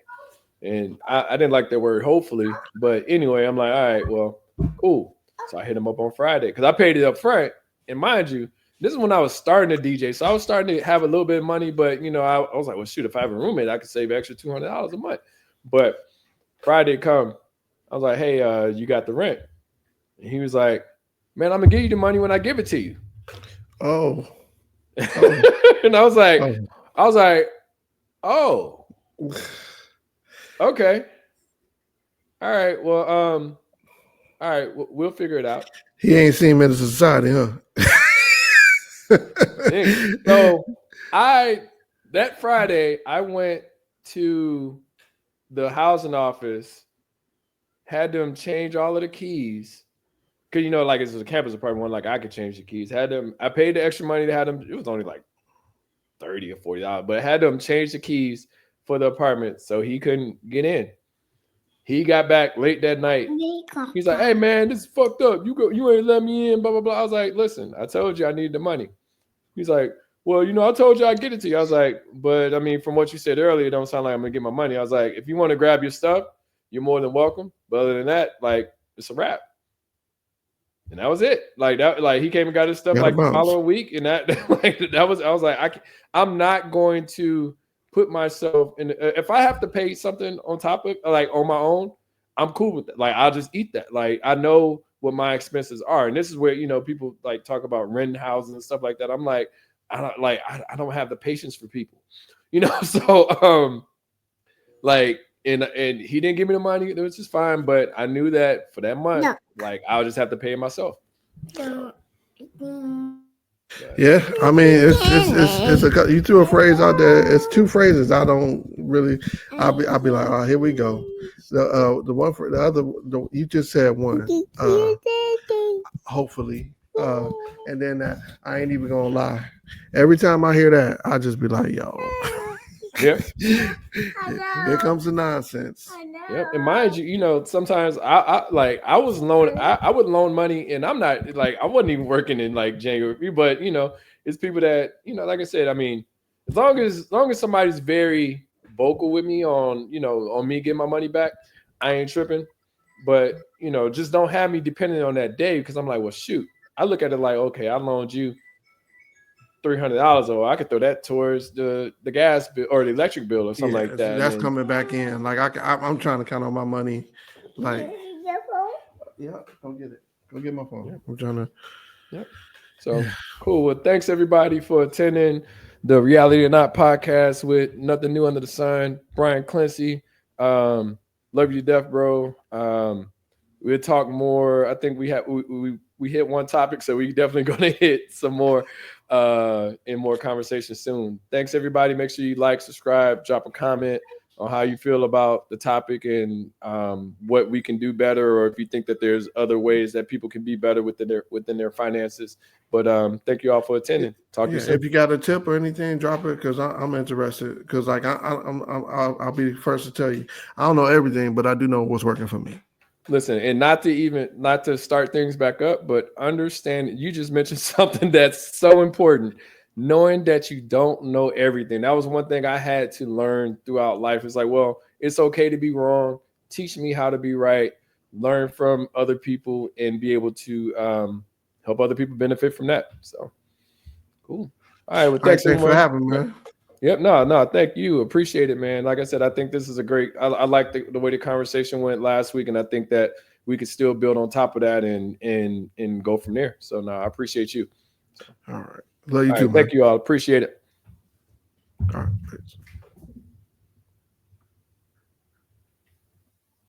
And I didn't like that word hopefully, but anyway, I'm like, all right, well, cool. So I hit him up on Friday because I paid it up front. And mind you, this is when I was starting to DJ. So I was starting to have a little bit of money, but I was like, well, shoot, if I have a roommate, I could save an extra $200 a month. But Friday come, I was like, hey, you got the rent? And he was like, man, I'm gonna give you the money when I give it to you. Oh. And I was like, oh, okay. All right. Well, all right, we'll figure it out. He ain't seen men in society, huh? So that Friday, I went to the housing office, had them change all of the keys. Cause like it's a campus apartment, like I could change the keys. I paid the extra money to have them. It was only like $30 or $40, but I had them change the keys for the apartment so he couldn't get in. He got back late that night. He's like, hey man, this is fucked up. You ain't let me in, blah blah blah. I was like, listen, I told you I needed the money. He's like, well, I told you I'd get it to you. I was like, but I mean, from what you said earlier, it don't sound like I'm gonna get my money. I was like, if you want to grab your stuff, you're more than welcome. But other than that, like, it's a wrap. And that was it. Like that, like he came and got his stuff Gotta like the bounce. following week, and that like that was. I was like, I'm not going to put myself in. If I have to pay something on top of like on my own, I'm cool with that. Like I'll just eat that. Like I know what my expenses are, and this is where people like talk about renting houses and stuff like that. I'm like, I don't have the patience for people, So like and he didn't give me the money. It was just fine, but I knew that for that month, like I'll just have to pay it myself. Yeah, I mean, it's a you threw a phrase out there. It's two phrases I don't really. I'll be like, oh, here we go. The one for the other. You just said one. Hopefully, and then I ain't even gonna lie. Every time I hear that, I just be like, yo. Yep. Here comes the nonsense. Yep. And mind you, sometimes I was loan I would loan money, and I'm not like I wasn't even working in like January, but it's people that like I said, I mean, as long as somebody's very vocal with me on me getting my money back, I ain't tripping. But just don't have me depending on that day, because I'm like, well, shoot, I look at it like, okay, I loaned you $300, or I could throw that towards the gas bill or the electric bill or something like that. That's coming back in. Like I'm trying to count on my money. Like, yeah, go get it. Go get my phone. Yeah. I'm trying to. Yep. So cool. Well, thanks everybody for attending the Reality or Not podcast with Nothing New Under the Sun. Brian Clancy, love you to death, bro. We'll talk more. I think we hit one topic, so we definitely going to hit some more in more conversation soon. Thanks everybody. Make sure you like, subscribe, drop a comment on how you feel about the topic and what we can do better, or if you think that there's other ways that people can be better within their finances. But thank you all for attending. Talk to you soon. If you got a tip or anything, drop it, because I'm interested. Because like I'll be the first to tell you, I don't know everything, but I do know what's working for me. Listen, and not to start things back up, but understand, you just mentioned something that's so important. Knowing that you don't know everything. That was one thing I had to learn throughout life. It's like, well, it's okay to be wrong. Teach me how to be right. Learn from other people and be able to help other people benefit from that. So cool. All right. Well, thanks for having me, man. Yep. No, thank you. Appreciate it, man. Like I said, I think this is a great, I like the way the conversation went last week, and I think that we could still build on top of that and go from there. So no, I appreciate you. All right. Love you all too, right, man. Thank you all. Appreciate it. All right. Thanks.